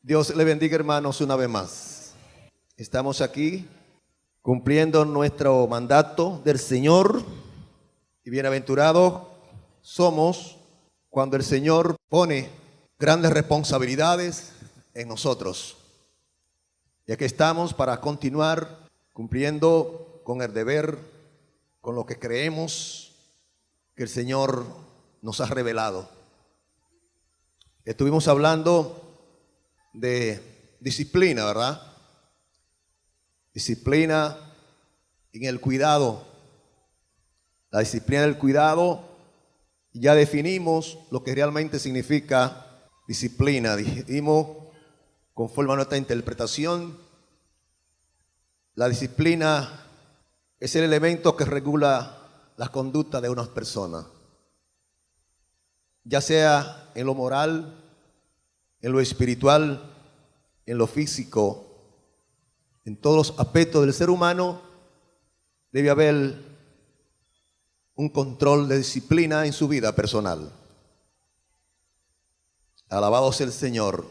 Dios le bendiga, hermanos, una vez más. Estamos aquí cumpliendo nuestro mandato del Señor y bienaventurados somos cuando el Señor pone grandes responsabilidades en nosotros. Y aquí estamos para continuar cumpliendo con el deber, con lo que creemos que el Señor nos ha revelado. Estuvimos hablando de disciplina, ¿verdad? Disciplina en el cuidado. La disciplina del cuidado, ya definimos lo que realmente significa disciplina. Dijimos, conforme a nuestra interpretación, la disciplina es el elemento que regula la conducta de unas personas, ya sea en lo moral, en lo espiritual, en lo físico, en todos los aspectos del ser humano. Debe haber un control de disciplina en su vida personal. Alabado sea el Señor.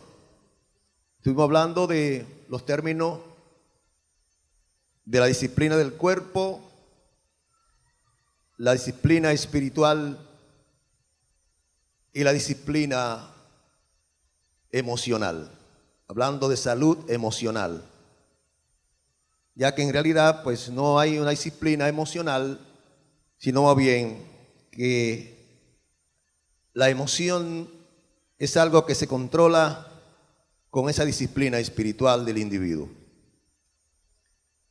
Estuvimos hablando de los términos de la disciplina del cuerpo, la disciplina espiritual y la disciplina emocional, hablando de salud emocional, ya que en realidad pues no hay una disciplina emocional, sino más bien que la emoción es algo que se controla con esa disciplina espiritual del individuo.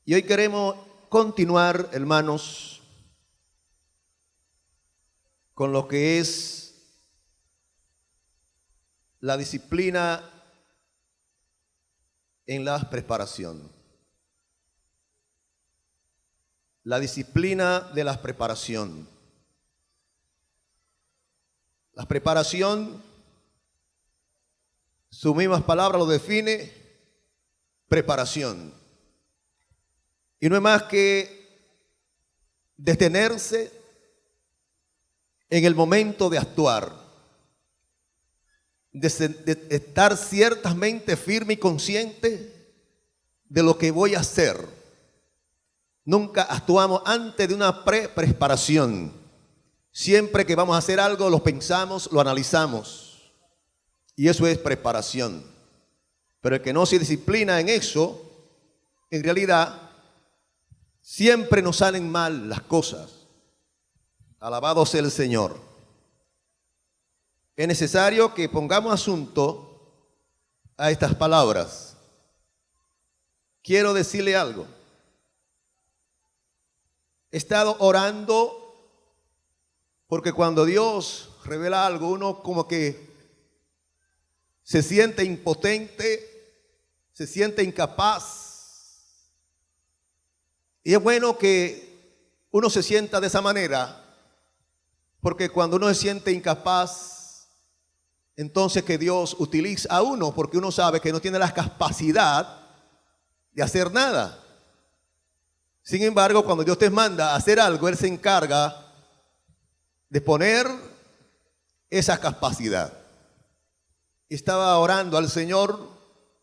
Y hoy queremos continuar, hermanos, con lo que es la disciplina en la preparación. La disciplina de la preparación. La preparación, sus mismas palabras lo define, preparación. Y no es más que detenerse en el momento de actuar. De estar ciertamente firme y consciente de lo que voy a hacer. Nunca actuamos antes de una preparación. Siempre que vamos a hacer algo, lo pensamos, lo analizamos. Y eso es preparación. Pero el que no se disciplina en eso, en realidad, siempre nos salen mal las cosas. Alabado sea el Señor. Es necesario que pongamos asunto a estas palabras. Quiero decirle algo. He estado orando porque cuando Dios revela algo, uno como que se siente impotente, se siente incapaz. Y es bueno que uno se sienta de esa manera, porque cuando uno se siente incapaz, entonces que Dios utiliza a uno, porque uno sabe que no tiene la capacidad de hacer nada. Sin embargo, cuando Dios te manda a hacer algo, Él se encarga de poner esa capacidad. Estaba orando al Señor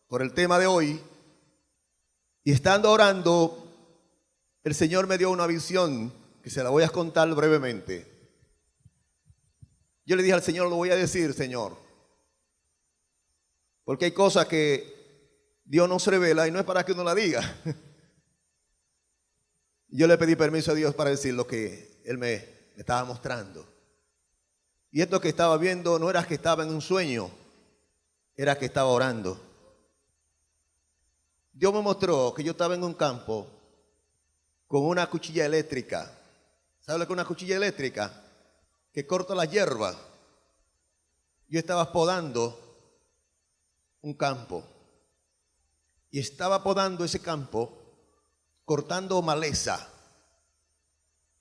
por el tema de hoy, y estando orando, el Señor me dio una visión que se la voy a contar brevemente. Yo le dije al Señor, lo voy a decir, Señor, porque hay cosas que Dios nos revela y no es para que uno la diga. Yo le pedí permiso a Dios para decir lo que Él me estaba mostrando. Y esto que estaba viendo no era que estaba en un sueño, era que estaba orando. Dios me mostró que yo estaba en un campo con una cuchilla eléctrica. ¿Sabe lo que es una cuchilla eléctrica? Que corta la hierba. Yo estaba podando un campo y estaba podando ese campo, cortando maleza,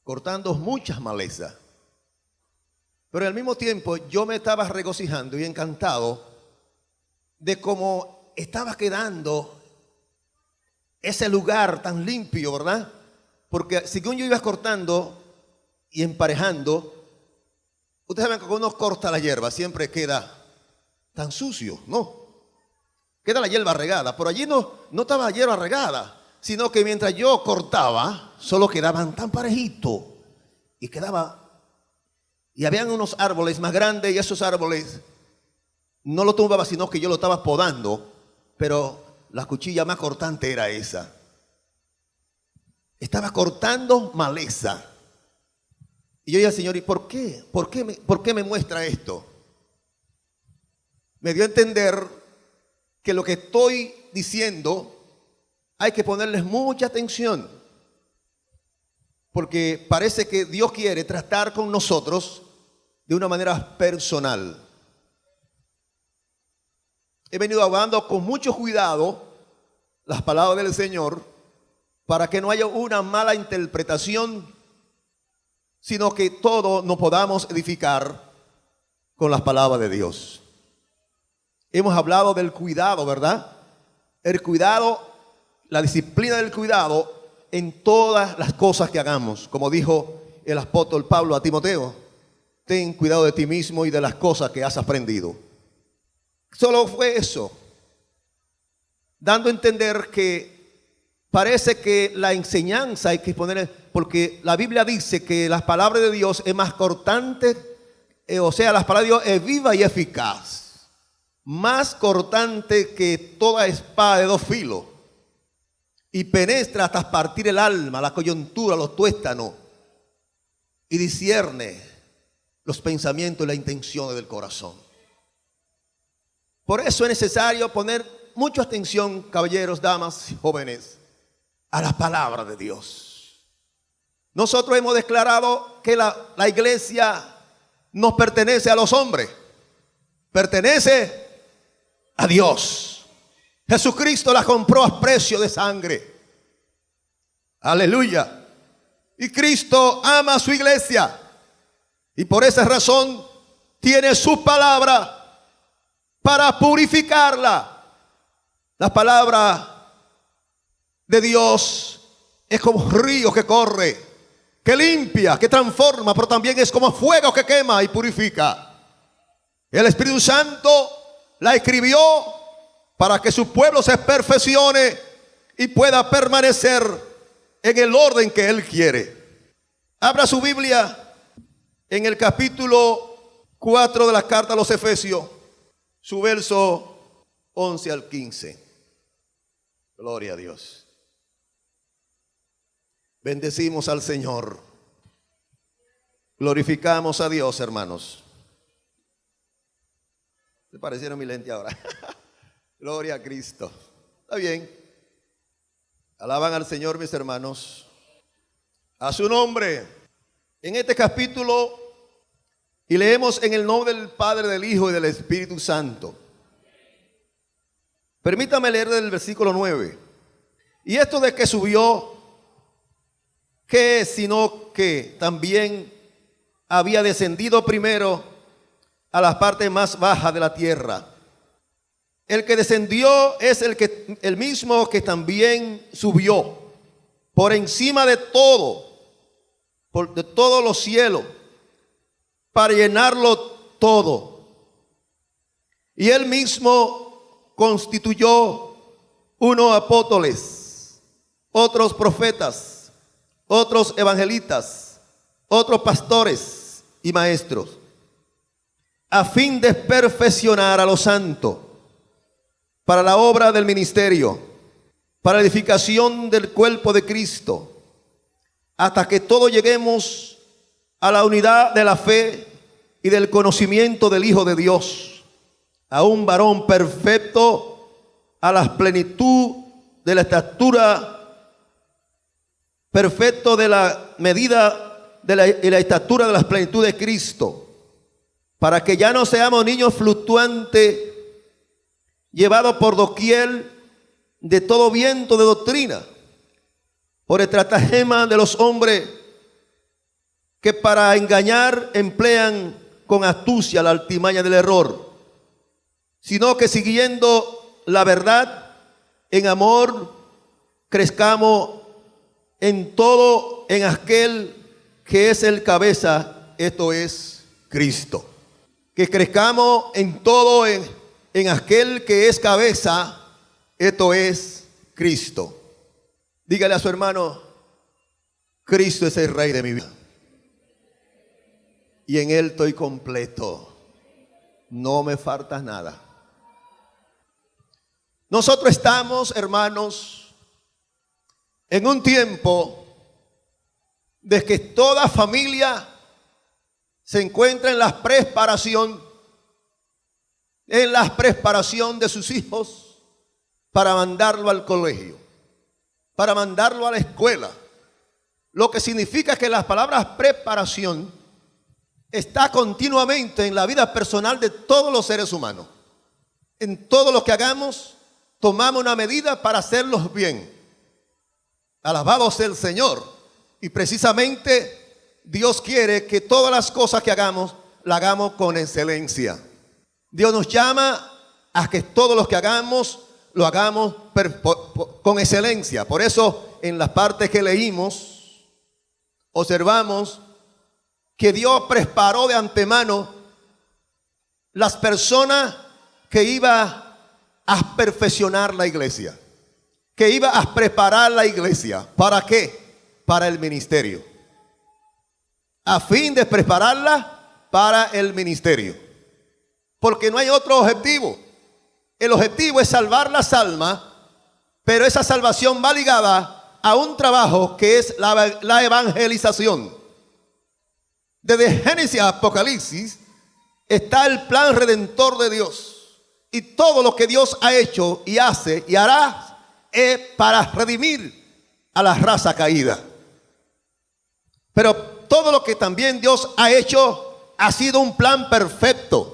cortando muchas malezas. Pero al mismo tiempo yo me estaba regocijando y encantado de cómo estaba quedando ese lugar tan limpio, ¿verdad? Porque según yo iba cortando y emparejando, ustedes saben que cuando uno corta la hierba siempre queda tan sucio, ¿no? queda la hierba regada. Por allí no estaba la hierba regada, sino que mientras yo cortaba, solo quedaban tan parejitos. Y habían unos árboles más grandes, y esos árboles no lo tumbaba, sino que yo lo estaba podando, pero la cuchilla más cortante era esa. Estaba cortando maleza. Y yo dije al Señor, ¿y por qué? ¿Por qué me muestra esto? Me dio a entender que lo que estoy diciendo hay que ponerles mucha atención, porque parece que Dios quiere tratar con nosotros de una manera personal. He venido hablando con mucho cuidado las palabras del Señor para que no haya una mala interpretación, sino que todos nos podamos edificar con las palabras de Dios. Hemos hablado del cuidado, ¿verdad? El cuidado, la disciplina del cuidado en todas las cosas que hagamos. Como dijo el apóstol Pablo a Timoteo, ten cuidado de ti mismo y de las cosas que has aprendido. Solo fue eso, dando a entender que parece que la enseñanza hay que poner, porque la Biblia dice que las palabras de Dios es más cortante, o sea, las palabras de Dios es viva y eficaz, más cortante que toda espada de dos filos, y penetra hasta partir el alma, la coyuntura, los tuétanos, y discierne los pensamientos y las intenciones del corazón. Por eso es necesario poner mucha atención, caballeros, damas y jóvenes, a la palabra de Dios. Nosotros hemos declarado que la iglesia no pertenece a los hombres, pertenece a Dios. Jesucristo la compró a precio de sangre. Aleluya. Y Cristo ama a su iglesia. Y por esa razón tiene su palabra para purificarla. La palabra de Dios es como río que corre, que limpia, que transforma, pero también es como fuego que quema y purifica. El Espíritu Santo la escribió para que su pueblo se perfeccione y pueda permanecer en el orden que Él quiere. Abra su Biblia en el capítulo 4 de la carta a los Efesios, su verso 11 al 15. Gloria a Dios. Bendecimos al Señor. Glorificamos a Dios, hermanos. ¿Le parecieron mi lente ahora? Gloria a Cristo. Está bien. Alaban al Señor, mis hermanos. A su nombre. En este capítulo, y leemos en el nombre del Padre, del Hijo y del Espíritu Santo. Permítame leer del versículo 9. Y esto de que subió, ¿qué es sino que también había descendido primero a las partes más bajas de la tierra? El que descendió es el mismo que también subió por encima de todo, de todos los cielos, para llenarlo todo. Y él mismo constituyó unos apóstoles, otros profetas, otros evangelistas, otros pastores y maestros, a fin de perfeccionar a los santos para la obra del ministerio, para la edificación del cuerpo de Cristo, hasta que todos lleguemos a la unidad de la fe y del conocimiento del Hijo de Dios, a un varón perfecto, a la plenitud de la estatura, perfecto de la medida y la estatura de la plenitud de Cristo, para que ya no seamos niños fluctuantes, llevados por doquier de todo viento de doctrina, por estratagema de los hombres que para engañar emplean con astucia la artimaña del error, sino que siguiendo la verdad en amor, crezcamos en todo en aquel que es el cabeza, esto es Cristo. Que crezcamos en todo en aquel que es cabeza, esto es Cristo. Dígale a su hermano: Cristo es el Rey de mi vida. Y en Él estoy completo. No me falta nada. Nosotros estamos, hermanos, en un tiempo de que toda familia se encuentra en la preparación de sus hijos para mandarlo al colegio, para mandarlo a la escuela. Lo que significa que la palabra preparación está continuamente en la vida personal de todos los seres humanos. En todo lo que hagamos, tomamos una medida para hacerlos bien. Alabado sea el Señor. Y precisamente Dios quiere que todas las cosas que hagamos, las hagamos con excelencia. Dios nos llama a que todo lo que hagamos, lo hagamos con excelencia. Por eso, en las partes que leímos, observamos que Dios preparó de antemano las personas que iban a perfeccionar la iglesia, que iba a preparar la iglesia. ¿Para qué? Para el ministerio. A fin de prepararla para el ministerio. Porque no hay otro objetivo. El objetivo es salvar las almas, pero esa salvación va ligada a un trabajo que es la evangelización. Desde Génesis a Apocalipsis está el plan redentor de Dios. Y todo lo que Dios ha hecho y hace y hará es para redimir a la raza caída. Pero todo lo que también Dios ha hecho ha sido un plan perfecto.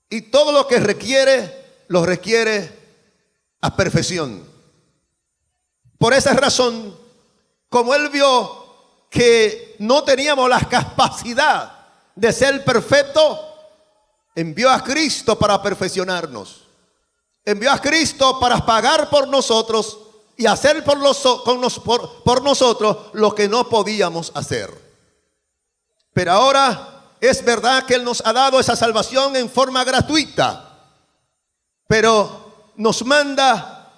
Y todo lo que requiere, lo requiere a perfección. Por esa razón, como Él vio que no teníamos la capacidad de ser perfectos, envió a Cristo para perfeccionarnos. Envió a Cristo para pagar por nosotros y hacer por nosotros lo que no podíamos hacer. Pero ahora es verdad que Él nos ha dado esa salvación en forma gratuita, pero nos manda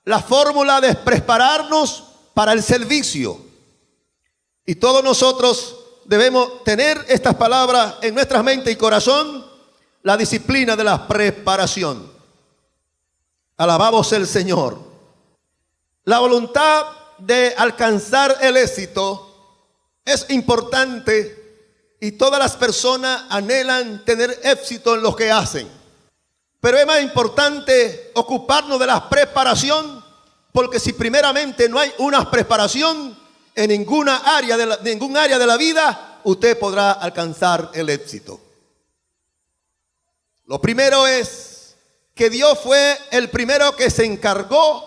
la fórmula de prepararnos para el servicio. Y todos nosotros debemos tener estas palabras en nuestra mente y corazón: la disciplina de la preparación. Alabado sea el Señor. La voluntad de alcanzar el éxito es importante y todas las personas anhelan tener éxito en lo que hacen. Pero es más importante ocuparnos de la preparación, porque si primeramente no hay una preparación en ningún área de la vida, usted podrá alcanzar el éxito. Lo primero es que Dios fue el primero que se encargó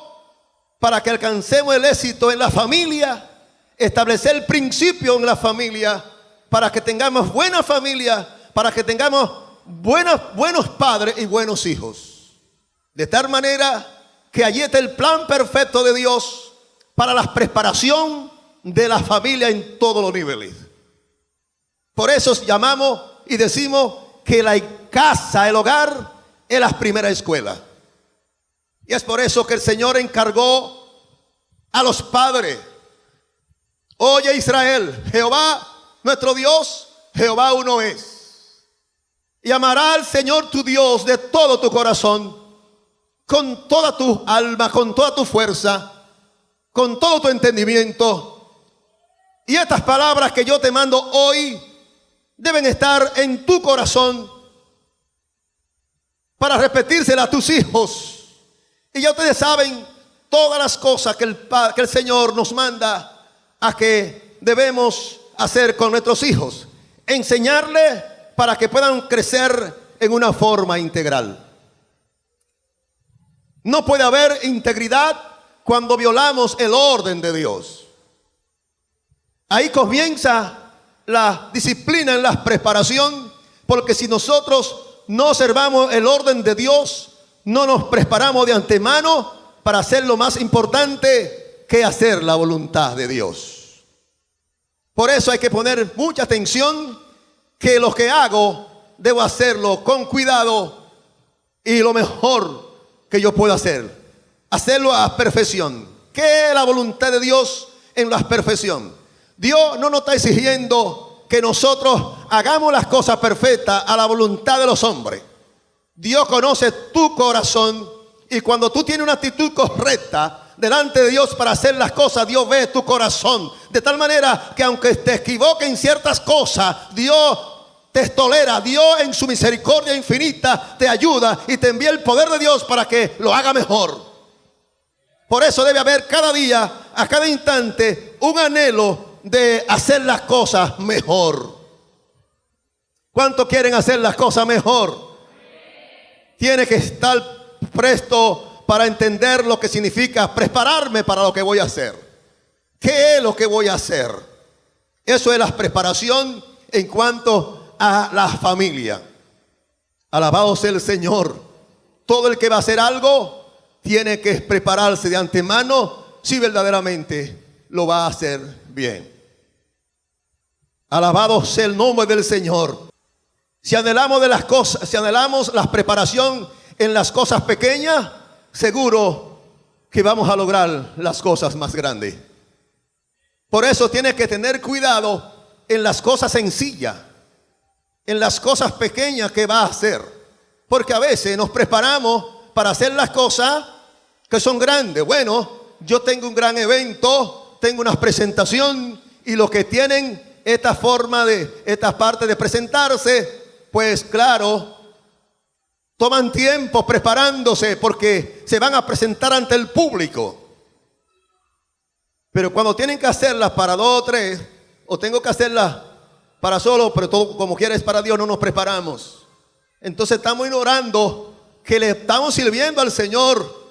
para que alcancemos el éxito en la familia, establecer el principio en la familia, para que tengamos buena familia, para que tengamos buenos padres y buenos hijos. De tal manera que allí está el plan perfecto de Dios para la preparación de la familia en todos los niveles. Por eso llamamos y decimos que la casa, el hogar, es la primera escuela. Y es por eso que el Señor encargó a los padres: oye Israel, Jehová nuestro Dios, Jehová uno es. Y amará al Señor tu Dios de todo tu corazón, con toda tu alma, con toda tu fuerza, con todo tu entendimiento. Y estas palabras que yo te mando hoy deben estar en tu corazón para repetírselas a tus hijos. Y ya ustedes saben todas las cosas que el Señor nos manda a que debemos hacer con nuestros hijos. Enseñarles para que puedan crecer en una forma integral. No puede haber integridad cuando violamos el orden de Dios. Ahí comienza la disciplina en la preparación, porque si nosotros no observamos el orden de Dios, no nos preparamos de antemano para hacer lo más importante, que hacer la voluntad de Dios. Por eso hay que poner mucha atención, que lo que hago debo hacerlo con cuidado, y lo mejor que yo puedo hacer. Hacerlo a perfección. ¿Qué es la voluntad de Dios en la perfección? Dios no nos está exigiendo que nosotros hagamos las cosas perfectas a la voluntad de los hombres. Dios conoce tu corazón, y cuando tú tienes una actitud correcta delante de Dios para hacer las cosas, Dios ve tu corazón. De tal manera que aunque te equivoques en ciertas cosas, Dios te tolera. Dios en su misericordia infinita te ayuda y te envía el poder de Dios para que lo haga mejor. Por eso debe haber cada día, a cada instante, un anhelo de hacer las cosas mejor. ¿Cuántos quieren hacer las cosas mejor? Tiene que estar presto para entender lo que significa prepararme para lo que voy a hacer. ¿Qué es lo que voy a hacer? Eso es la preparación en cuanto a la familia. Alabado sea el Señor. Todo el que va a hacer algo tiene que prepararse de antemano si verdaderamente lo va a hacer bien. Alabado sea el nombre del Señor. Si anhelamos de las cosas, si anhelamos la preparación en las cosas pequeñas, seguro que vamos a lograr las cosas más grandes. Por eso tiene que tener cuidado en las cosas sencillas, en las cosas pequeñas que va a hacer. Porque a veces nos preparamos para hacer las cosas que son grandes. Bueno, yo tengo un gran evento, tengo una presentación, y los que tienen esta forma de, esta parte de presentarse, pues claro, toman tiempo preparándose porque se van a presentar ante el público. Pero cuando tienen que hacerlas para 2 o 3, o tengo que hacerlas para solo, pero todo como quiera es para Dios, no nos preparamos. Entonces estamos ignorando que le estamos sirviendo al Señor.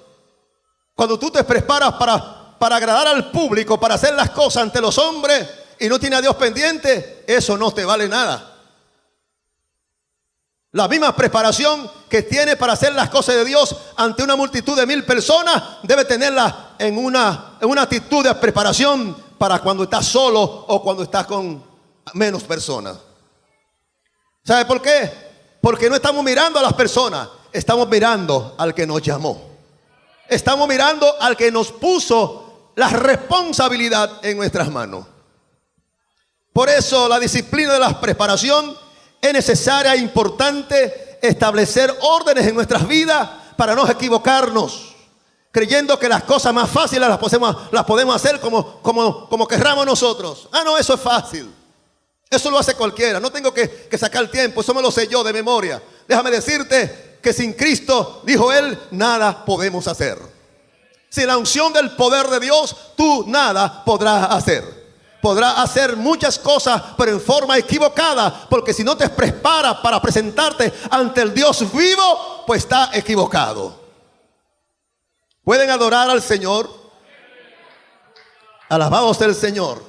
Cuando tú te preparas para agradar al público, para hacer las cosas ante los hombres y no tienes a Dios pendiente, eso no te vale nada. La misma preparación que tiene para hacer las cosas de Dios ante una multitud de 1000 personas, debe tenerla en una actitud de preparación para cuando estás solo o cuando estás con menos personas. ¿Sabe por qué? Porque no estamos mirando a las personas, estamos mirando al que nos llamó. Estamos mirando al que nos puso la responsabilidad en nuestras manos. Por eso la disciplina de la preparación es necesaria e importante. Establecer órdenes en nuestras vidas para no equivocarnos, creyendo que las cosas más fáciles las podemos hacer como querramos nosotros. Ah, no, eso es fácil. Eso lo hace cualquiera. No tengo que sacar tiempo. Eso me lo sé yo de memoria. Déjame decirte que sin Cristo, dijo él, nada podemos hacer. Sin la unción del poder de Dios, tú nada podrás hacer. Podrás hacer muchas cosas, pero en forma equivocada, porque si no te preparas para presentarte ante el Dios vivo, pues está equivocado. ¿Pueden adorar al Señor? Alabado sea el Señor.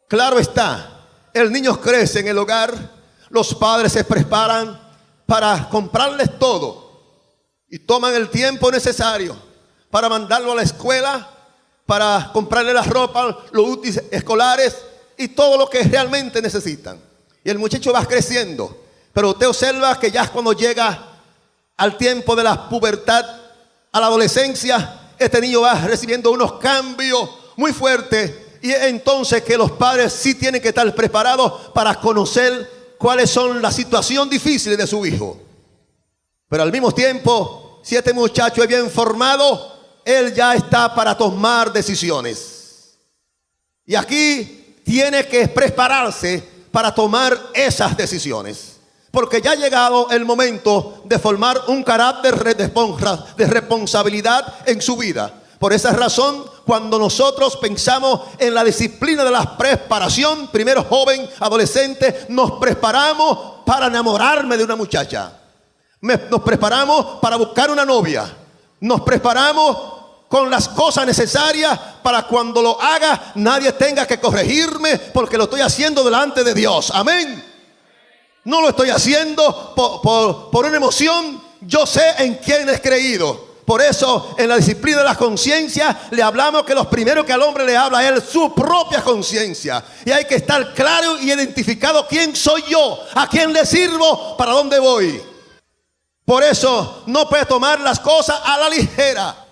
Claro está, el niño crece en el hogar, los padres se preparan para comprarles todo y toman el tiempo necesario para mandarlo a la escuela, para comprarle la ropa, los útiles escolares y todo lo que realmente necesitan. Y el muchacho va creciendo, pero usted observa que ya cuando llega al tiempo de la pubertad, a la adolescencia, este niño va recibiendo unos cambios muy fuertes, y entonces que los padres sí tienen que estar preparados para conocer cuáles son las situaciones difíciles de su hijo. Pero al mismo tiempo, si este muchacho es bien formado, él ya está para tomar decisiones. Y aquí tiene que prepararse para tomar esas decisiones, porque ya ha llegado el momento de formar un carácter de responsabilidad en su vida. Por esa razón, cuando nosotros pensamos en la disciplina de la preparación, primero joven, adolescente, nos preparamos para enamorarme de una muchacha. Nos preparamos para buscar una novia. Nos preparamos con las cosas necesarias para cuando lo haga nadie tenga que corregirme, porque lo estoy haciendo delante de Dios. Amén. No lo estoy haciendo por una emoción. Yo sé en quién he creído. Por eso en la disciplina de la conciencia le hablamos que lo primero que al hombre le habla es su propia conciencia. Y hay que estar claro y identificado quién soy yo, a quién le sirvo, para dónde voy. Por eso no puede tomar las cosas a la ligera.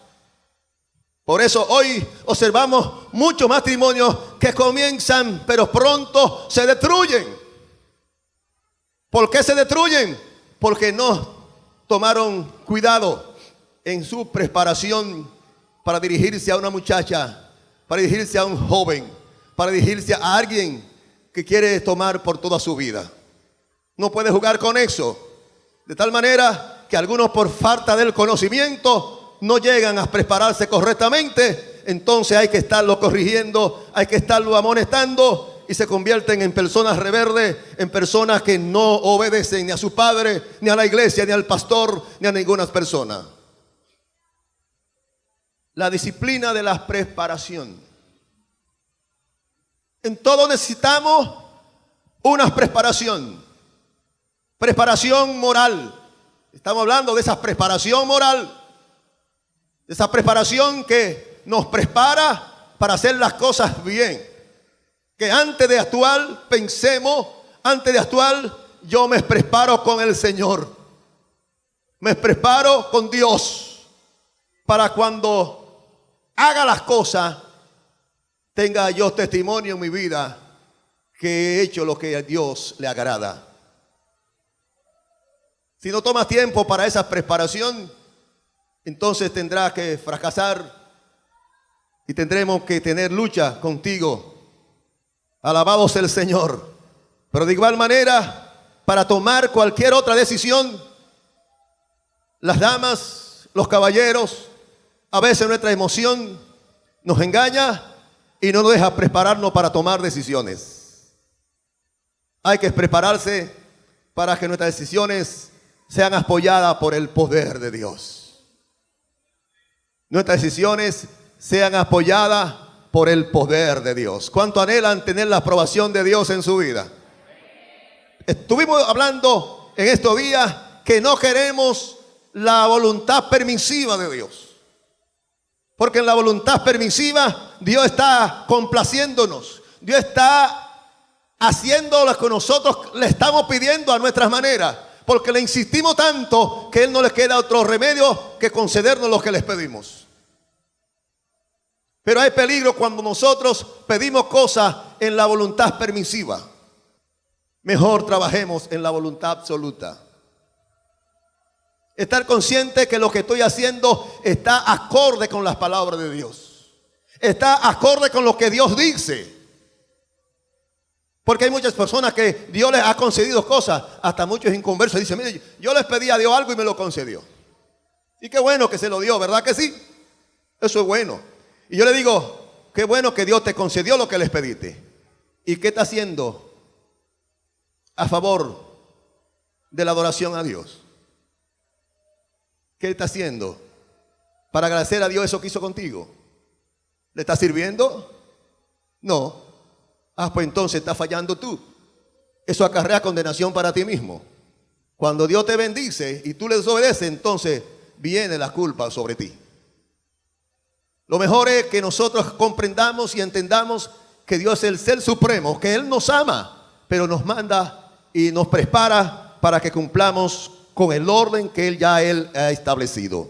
Por eso hoy observamos muchos matrimonios que comienzan, pero pronto se destruyen. ¿Por qué se destruyen? Porque no tomaron cuidado en su preparación para dirigirse a una muchacha, para dirigirse a un joven, para dirigirse a alguien que quiere tomar por toda su vida. No puede jugar con eso. De tal manera que algunos, por falta del conocimiento, no llegan a prepararse correctamente. Entonces hay que estarlo corrigiendo, hay que estarlo amonestando, y se convierten en personas rebeldes, en personas que no obedecen ni a su padre, ni a la iglesia, ni al pastor, ni a ninguna persona. La disciplina de la preparación. En todo necesitamos una preparación. Preparación moral. Estamos hablando de esa preparación moral. De esa preparación que nos prepara para hacer las cosas bien. Que antes de actuar, pensemos, antes de actuar, yo me preparo con el Señor. Me preparo con Dios. Para cuando haga las cosas, tenga yo testimonio en mi vida que he hecho lo que a Dios le agrada. Si no tomas tiempo para esa preparación, entonces tendrás que fracasar y tendremos que tener lucha contigo. Alabado sea el Señor. Pero de igual manera, para tomar cualquier otra decisión, las damas, los caballeros, a veces nuestra emoción nos engaña y no nos deja prepararnos para tomar decisiones. Hay que prepararse para que nuestras decisiones sean apoyadas por el poder de Dios. Nuestras decisiones sean apoyadas por el poder de Dios. ¿Cuánto anhelan tener la aprobación de Dios en su vida? Estuvimos hablando en estos días que no queremos la voluntad permisiva de Dios. Porque en la voluntad permisiva Dios está complaciéndonos. Dios está haciendo lo que nosotros le estamos pidiendo a nuestras maneras. Porque le insistimos tanto que Él no le queda otro remedio que concedernos lo que les pedimos. Pero hay peligro cuando nosotros pedimos cosas en la voluntad permisiva. Mejor trabajemos en la voluntad absoluta. Estar consciente que lo que estoy haciendo está acorde con las palabras de Dios. Está acorde con lo que Dios dice. Porque hay muchas personas que Dios les ha concedido cosas. Hasta muchos inconversos dicen, mire, yo les pedí a Dios algo y me lo concedió. Y qué bueno que se lo dio, ¿verdad que sí? Eso es bueno. Y yo le digo, qué bueno que Dios te concedió lo que les pediste. ¿Y qué está haciendo a favor de la adoración a Dios? ¿Qué está haciendo para agradecer a Dios eso que hizo contigo? ¿Le está sirviendo? No. Pues entonces está fallando tú. Eso acarrea condenación para ti mismo. Cuando Dios te bendice y tú le desobedeces, entonces viene la culpa sobre ti. Lo mejor es que nosotros comprendamos y entendamos que Dios es el ser supremo, que Él nos ama, pero nos manda y nos prepara para que cumplamos con el orden que Él ha establecido.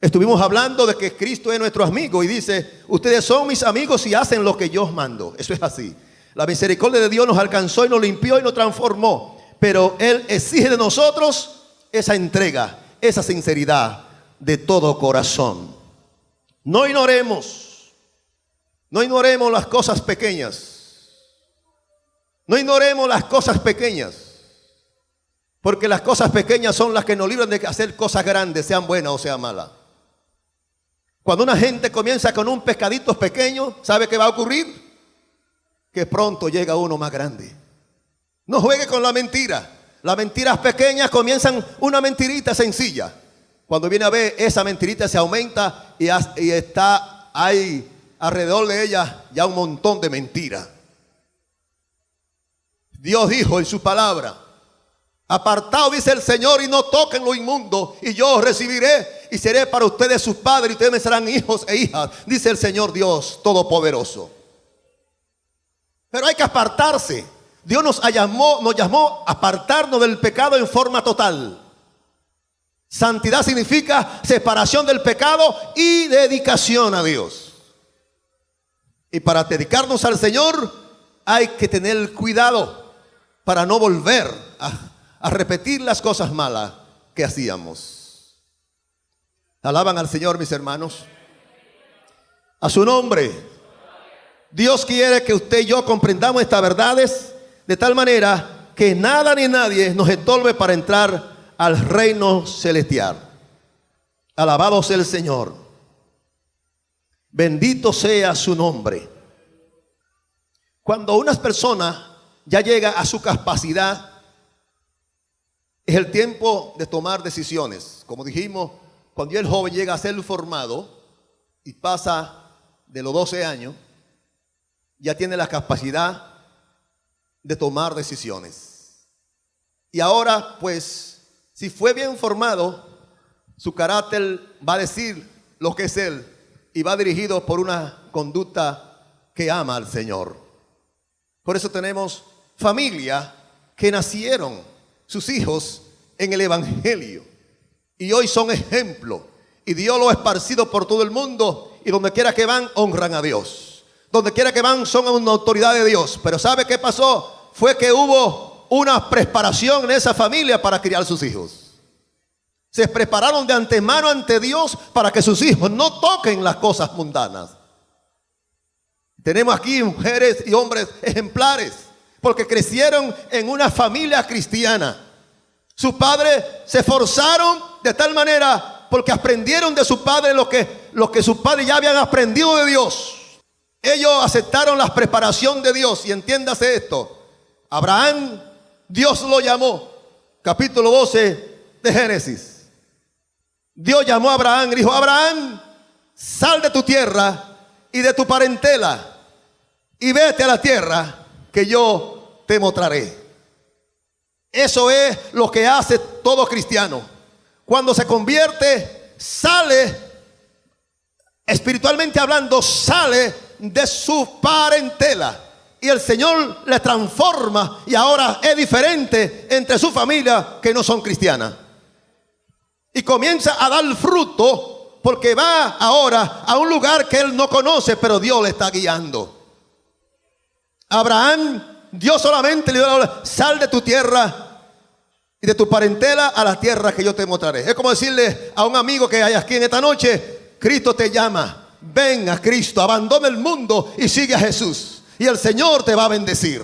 Estuvimos hablando de que Cristo es nuestro amigo y dice, ustedes son mis amigos si hacen lo que yo os mando. Eso es así. La misericordia de Dios nos alcanzó y nos limpió y nos transformó. Pero Él exige de nosotros esa entrega, esa sinceridad de todo corazón. No ignoremos las cosas pequeñas. No ignoremos las cosas pequeñas. Porque las cosas pequeñas son las que nos libran de hacer cosas grandes, sean buenas o sean malas. Cuando una gente comienza con un pescadito pequeño, ¿sabe qué va a ocurrir? Que pronto llega uno más grande. No juegue con la mentira. Las mentiras pequeñas comienzan una mentirita sencilla. Cuando viene a ver, esa mentirita se aumenta y está ahí alrededor de ella ya un montón de mentiras. Dios dijo en su palabra, apartado, dice el Señor, y no toquen lo inmundo, y yo os recibiré y seré para ustedes sus padres, y ustedes me serán hijos e hijas, dice el Señor Dios Todopoderoso. Pero hay que apartarse. Dios nos llamó a apartarnos del pecado en forma total. Santidad significa separación del pecado y dedicación a Dios. Y para dedicarnos al Señor hay que tener cuidado para no volver a repetir las cosas malas que hacíamos. Alaban al Señor, mis hermanos. A su nombre. Dios quiere que usted y yo comprendamos estas verdades de tal manera que nada ni nadie nos estorbe para entrar al reino celestial. Alabado sea el Señor. Bendito sea su nombre. Cuando una persona ya llega a su capacidad, es el tiempo de tomar decisiones. Como dijimos, cuando ya el joven llega a ser formado y pasa de los 12 años, ya tiene la capacidad de tomar decisiones. Y ahora, pues, si fue bien formado, su carácter va a decir lo que es él y va dirigido por una conducta que ama al Señor. Por eso tenemos familia que nacieron sus hijos en el Evangelio y hoy son ejemplo, y Dios lo ha esparcido por todo el mundo, y donde quiera que van honran a Dios. Donde quiera que van son una autoridad de Dios. Pero ¿sabe qué pasó? Fue que hubo una preparación en esa familia para criar sus hijos. Se prepararon de antemano ante Dios para que sus hijos no toquen las cosas mundanas. Tenemos aquí mujeres y hombres ejemplares porque crecieron en una familia cristiana. Sus padres se esforzaron de tal manera porque aprendieron de su padre lo que sus padres ya habían aprendido de Dios. Ellos aceptaron la preparación de Dios. Y entiéndase esto: Abraham, Dios lo llamó. Capítulo 12 de Génesis. Dios llamó a Abraham y dijo: Abraham, sal de tu tierra y de tu parentela y vete a la tierra que yo te mostraré. Eso es lo que hace todo cristiano. Cuando se convierte, sale, espiritualmente hablando, sale de su parentela, y el Señor le transforma, y ahora es diferente entre su familia que no son cristianas, y comienza a dar fruto porque va ahora a un lugar que él no conoce, pero Dios le está guiando. Abraham, Dios solamente le dio: sal de tu tierra y de tu parentela a la tierra que yo te mostraré. Es como decirle a un amigo que hay aquí en esta noche: Cristo te llama. Ven a Cristo, abandona el mundo y sigue a Jesús, y el Señor te va a bendecir.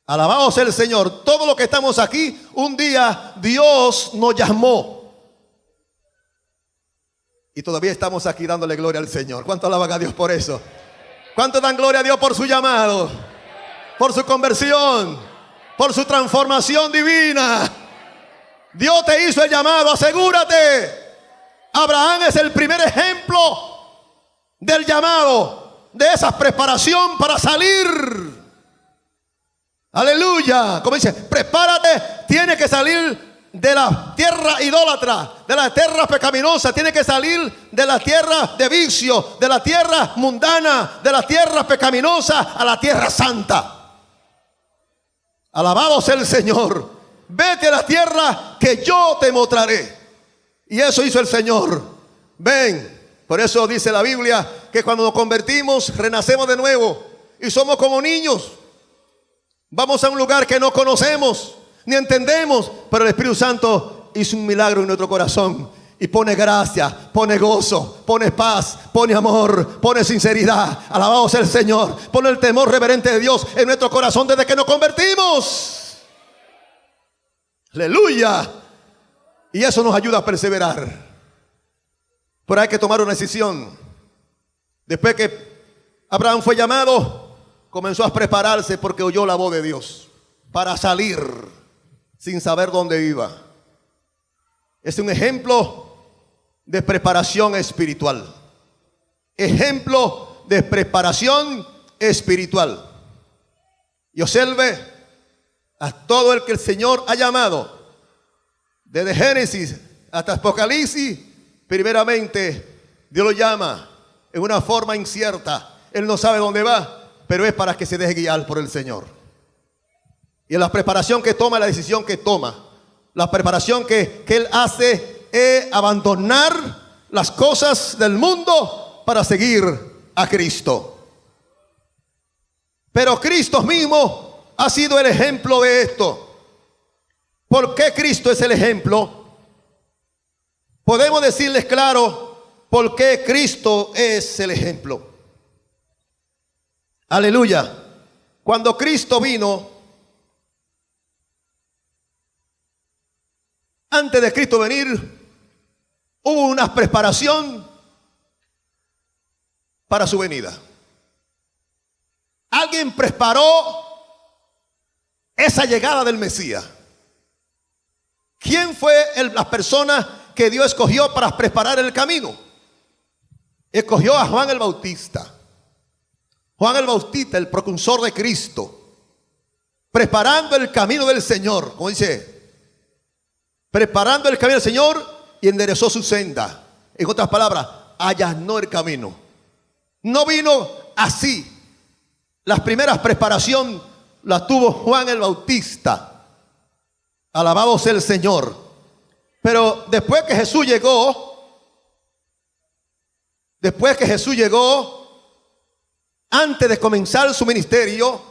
Alabado sea el Señor. Todo lo que estamos aquí, un día Dios nos llamó y todavía estamos aquí dándole gloria al Señor. ¿Cuánto alaban a Dios por eso? ¿Cuánto dan gloria a Dios por su llamado, por su conversión, por su transformación divina? Dios te hizo el llamado, asegúrate. Abraham es el primer ejemplo del llamado, de esa preparación para salir. Aleluya. Como dice, prepárate, tiene que salir de la tierra idólatra, de la tierra pecaminosa, tiene que salir de la tierra de vicio, de la tierra mundana, de la tierra pecaminosa a la tierra santa. Alabado sea el Señor. Vete a la tierra que yo te mostraré. Y eso hizo el Señor. Ven. Por eso dice la Biblia que cuando nos convertimos, renacemos de nuevo y somos como niños. Vamos a un lugar que no conocemos ni entendemos, pero el Espíritu Santo hizo un milagro en nuestro corazón y pone gracia, pone gozo, pone paz, pone amor, pone sinceridad. Alabado sea el Señor. Pone el temor reverente de Dios en nuestro corazón desde que nos convertimos. Aleluya. Y eso nos ayuda a perseverar. Pero hay que tomar una decisión. Después que Abraham fue llamado, comenzó a prepararse porque oyó la voz de Dios para salir sin saber dónde iba. Es un ejemplo de preparación espiritual. Ejemplo de preparación espiritual. Y observe a todo el que el Señor ha llamado, desde Génesis hasta Apocalipsis. Primeramente, Dios lo llama en una forma incierta. Él no sabe dónde va, pero es para que se deje guiar por el Señor. Y en la preparación que toma, la decisión que toma, la preparación que Él hace es abandonar las cosas del mundo para seguir a Cristo. Pero Cristo mismo ha sido el ejemplo de esto. ¿Por qué Cristo es el ejemplo? Podemos decirles claro por qué Cristo es el ejemplo. Aleluya. Cuando Cristo vino, antes de Cristo venir, hubo una preparación para su venida. Alguien preparó esa llegada del Mesías. ¿Quién fue la persona que Dios escogió para preparar el camino? Escogió a Juan el Bautista. Juan el Bautista, el precursor de Cristo, preparando el camino del Señor, como dice, preparando el camino del Señor y enderezó su senda. En otras palabras, allanó el camino. No vino así. Las primeras preparación las tuvo Juan el Bautista. Alabado sea el Señor. Pero después que Jesús llegó, antes de comenzar su ministerio,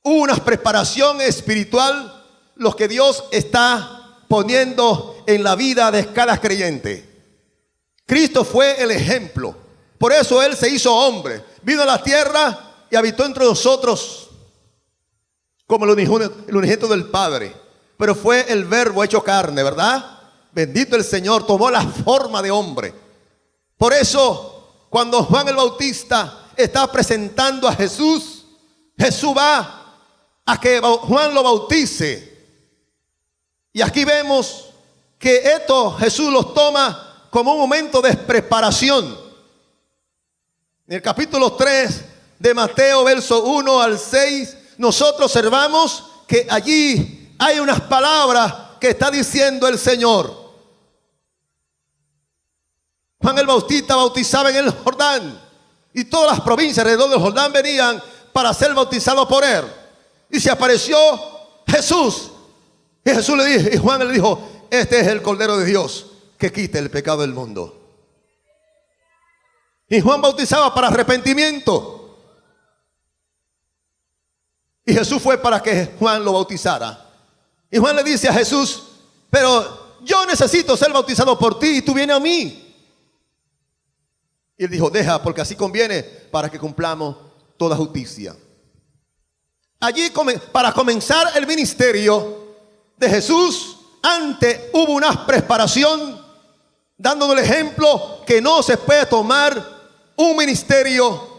hubo una preparación espiritual, lo que Dios está poniendo en la vida de cada creyente. Cristo fue el ejemplo. Por eso Él se hizo hombre. Vino a la tierra y habitó entre nosotros como el unigénito del Padre. Pero fue el Verbo hecho carne, ¿verdad? Bendito el Señor, tomó la forma de hombre. Por eso, cuando Juan el Bautista está presentando a Jesús, Jesús va a que Juan lo bautice. Y aquí vemos que esto Jesús los toma como un momento de preparación. En el capítulo 3 de Mateo, verso 1 al 6, nosotros observamos que allí hay unas palabras que está diciendo el Señor. Juan el Bautista bautizaba en el Jordán, y todas las provincias alrededor del Jordán venían para ser bautizados por él. Y se apareció Jesús. Y Jesús le dijo, y Juan le dijo: este es el Cordero de Dios que quita el pecado del mundo. Y Juan bautizaba para arrepentimiento. Y Jesús fue para que Juan lo bautizara. Y Juan le dice a Jesús: pero yo necesito ser bautizado por ti y tú vienes a mí. Y él dijo: deja, porque así conviene para que cumplamos toda justicia. Allí, para comenzar el ministerio de Jesús, antes hubo una preparación, dándonos el ejemplo que no se puede tomar un ministerio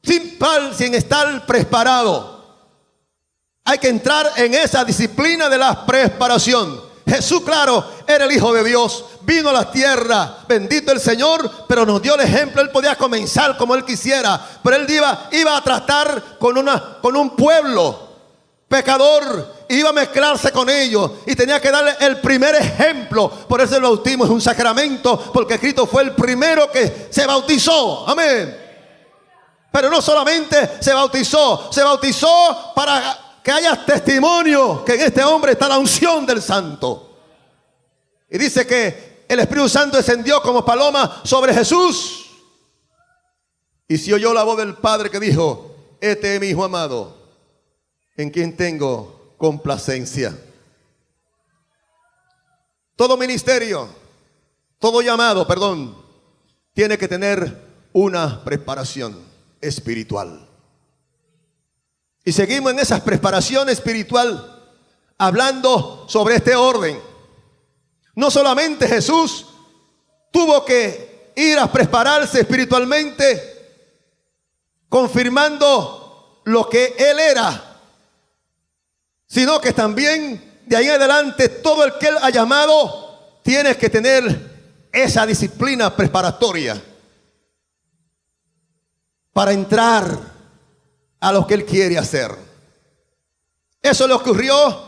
sin estar preparado. Hay que entrar en esa disciplina de la preparación. Jesús, claro, era el Hijo de Dios, vino a la tierra, bendito el Señor, pero nos dio el ejemplo. Él podía comenzar como él quisiera, pero él iba a tratar con un pueblo pecador, iba a mezclarse con ellos y tenía que darle el primer ejemplo. Por eso el bautismo es un sacramento, porque Cristo fue el primero que se bautizó. Amén. Pero no solamente se bautizó para que haya testimonio que en este hombre está la unción del Santo. Y dice que el Espíritu Santo descendió como paloma sobre Jesús, y se oyó la voz del Padre que dijo: este es mi Hijo amado, en quien tengo complacencia. Todo ministerio, todo llamado, tiene que tener una preparación espiritual. Y seguimos en esa preparación espiritual, hablando sobre este orden. No solamente Jesús tuvo que ir a prepararse espiritualmente, confirmando lo que Él era, sino que también de ahí en adelante todo el que Él ha llamado tiene que tener esa disciplina preparatoria para entrar a lo que Él quiere hacer. Eso le ocurrió.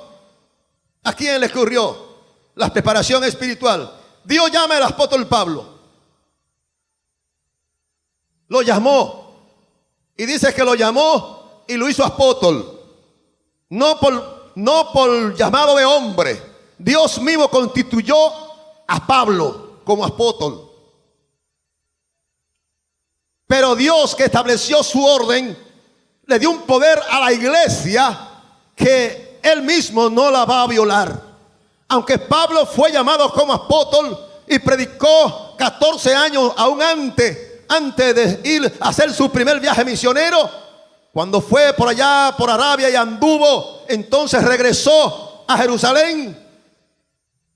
¿A quién le ocurrió? La preparación espiritual. Dios llama al apóstol Pablo. Lo llamó Y dice que lo llamó y lo hizo apóstol. No por llamado de hombre. Dios mismo constituyó a Pablo como apóstol. Pero Dios, que estableció su orden, le dio un poder a la iglesia que él mismo no la va a violar. Aunque Pablo fue llamado como apóstol y predicó 14 años aún antes de ir a hacer su primer viaje misionero, cuando fue por allá, por Arabia, y anduvo, entonces regresó a Jerusalén.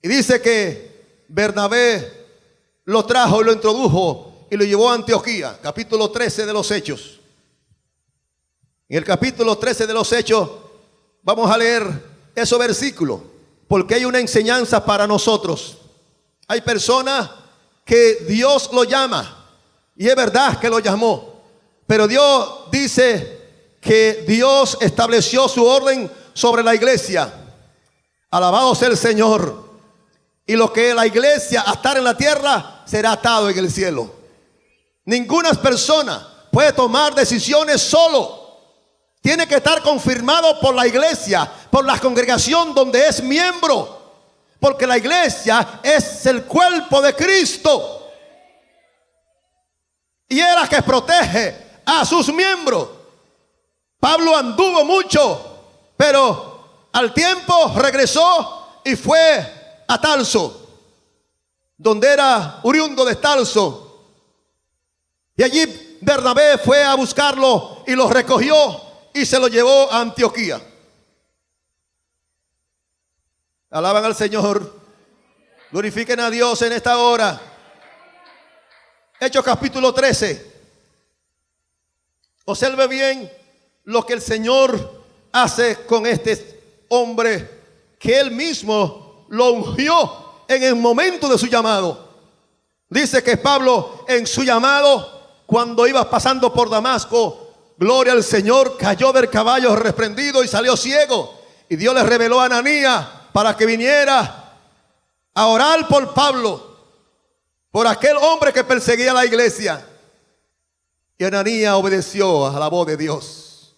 Y dice que Bernabé lo trajo y lo introdujo y lo llevó a Antioquía. Capítulo 13 de los Hechos. En el capítulo 13 de los Hechos vamos a leer esos versículos, porque hay una enseñanza para nosotros. Hay personas que Dios lo llama, y es verdad que lo llamó, pero Dios dice que Dios estableció su orden sobre la iglesia. Alabado sea el Señor. Y lo que la iglesia atar en la tierra será atado en el cielo. Ninguna persona puede tomar decisiones solo. Tiene que estar confirmado por la iglesia, por la congregación donde es miembro. Porque la iglesia es el cuerpo de Cristo. Y es la que protege a sus miembros. Pablo anduvo mucho, pero al tiempo regresó y fue a Tarso, donde era oriundo de Tarso. Y allí Bernabé fue a buscarlo y lo recogió y se lo llevó a Antioquía. Alaban al Señor. Glorifiquen a Dios en esta hora. Hechos capítulo 13. Observe bien lo que el Señor hace con este hombre, que Él mismo lo ungió en el momento de su llamado. Dice que Pablo, en su llamado, cuando iba pasando por Damasco, gloria al Señor, cayó del caballo reprendido y salió ciego. Y Dios le reveló a Ananías para que viniera a orar por Pablo, por aquel hombre que perseguía a la iglesia. Y Ananías obedeció a la voz de Dios.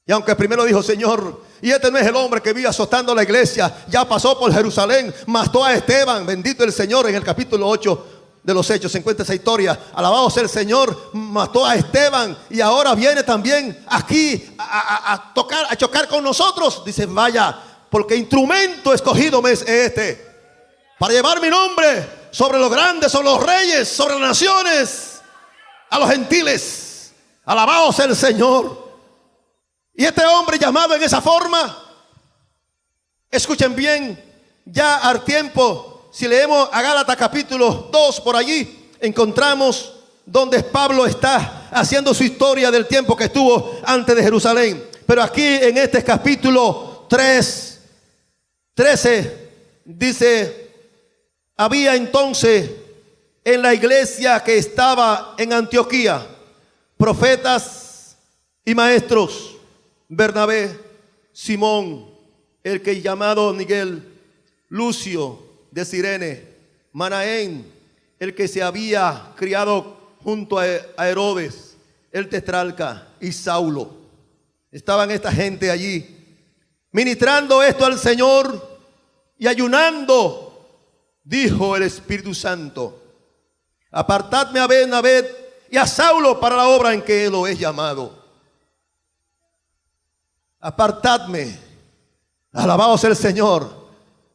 Y aunque primero dijo: Señor, y este no es el hombre que vive azotando la iglesia, ya pasó por Jerusalén, mató a Esteban, bendito el Señor. En el capítulo 8 de los Hechos se encuentra esa historia. Alabado sea el Señor, mató a Esteban y ahora viene también aquí a chocar con nosotros. Dice: vaya, porque instrumento escogido me es este, para llevar mi nombre sobre los grandes, sobre los reyes, sobre las naciones, a los gentiles. Alabado sea el Señor. Y este hombre llamado en esa forma, escuchen bien, ya al tiempo, si leemos a Gálatas capítulo 2, por allí encontramos donde Pablo está haciendo su historia del tiempo que estuvo antes de Jerusalén. Pero aquí en este capítulo 13 dice: había entonces en la iglesia que estaba en Antioquía profetas y maestros: Bernabé, Simón, el que llamado Miguel, Lucio de Cirene, Manaén, el que se había criado junto a Herodes, el tetrarca, y Saulo. Estaban esta gente allí, ministrando esto al Señor y ayunando. Dijo el Espíritu Santo: apartadme a Bernabé y a Saulo para la obra en que lo he llamado. Apartadme. Alabado sea el Señor.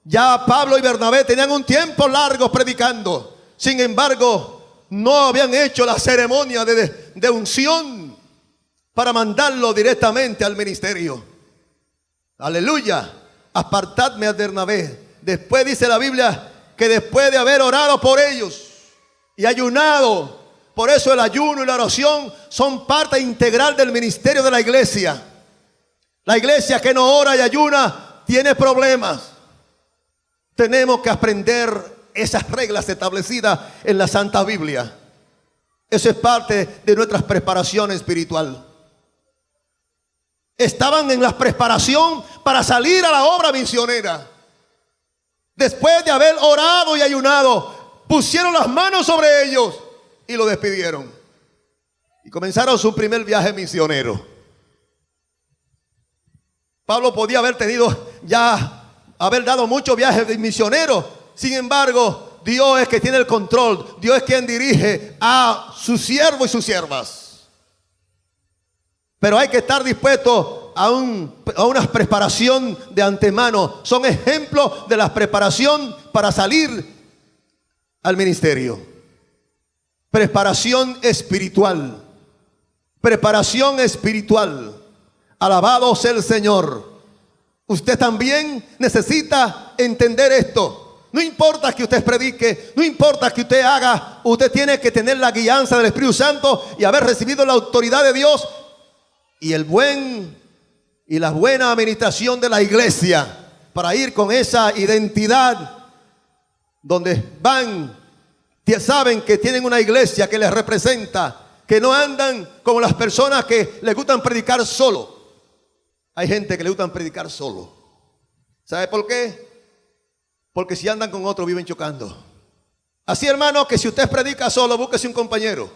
Ya Pablo y Bernabé tenían un tiempo largo predicando. Sin embargo, no habían hecho la ceremonia de unción para mandarlo directamente al ministerio. Aleluya. Apartadme a Bernabé. Después dice la Biblia que después de haber orado por ellos y ayunado, por eso el ayuno y la oración son parte integral del ministerio de la iglesia. La iglesia que no ora y ayuna tiene problemas. Tenemos que aprender esas reglas establecidas en la Santa Biblia. Eso es parte de nuestra preparación espiritual. Estaban en la preparación para salir a la obra misionera. Después de haber orado y ayunado, pusieron las manos sobre ellos y lo despidieron. y comenzaron su primer viaje misionero. Pablo podía haber tenido ya, haber dado muchos viajes de misioneros. Sin embargo, Dios es que tiene el control. Dios es quien dirige a sus siervos y sus siervas. Pero hay que estar dispuesto a una preparación de antemano. Son ejemplos de la preparación para salir al ministerio. Preparación espiritual. Preparación espiritual. Alabado sea el Señor. Usted también necesita entender esto. No importa que usted predique, no importa que usted haga, usted tiene que tener la guianza del Espíritu Santo y haber recibido la autoridad de Dios y la buena administración de la iglesia para ir con esa identidad donde van, saben que tienen una iglesia que les representa, que no andan como las personas que les gustan predicar solo. Hay gente que le gustan predicar solo. ¿Sabe por qué? Porque si andan con otro viven chocando. Así, hermano, que si usted predica solo, búsquese un compañero.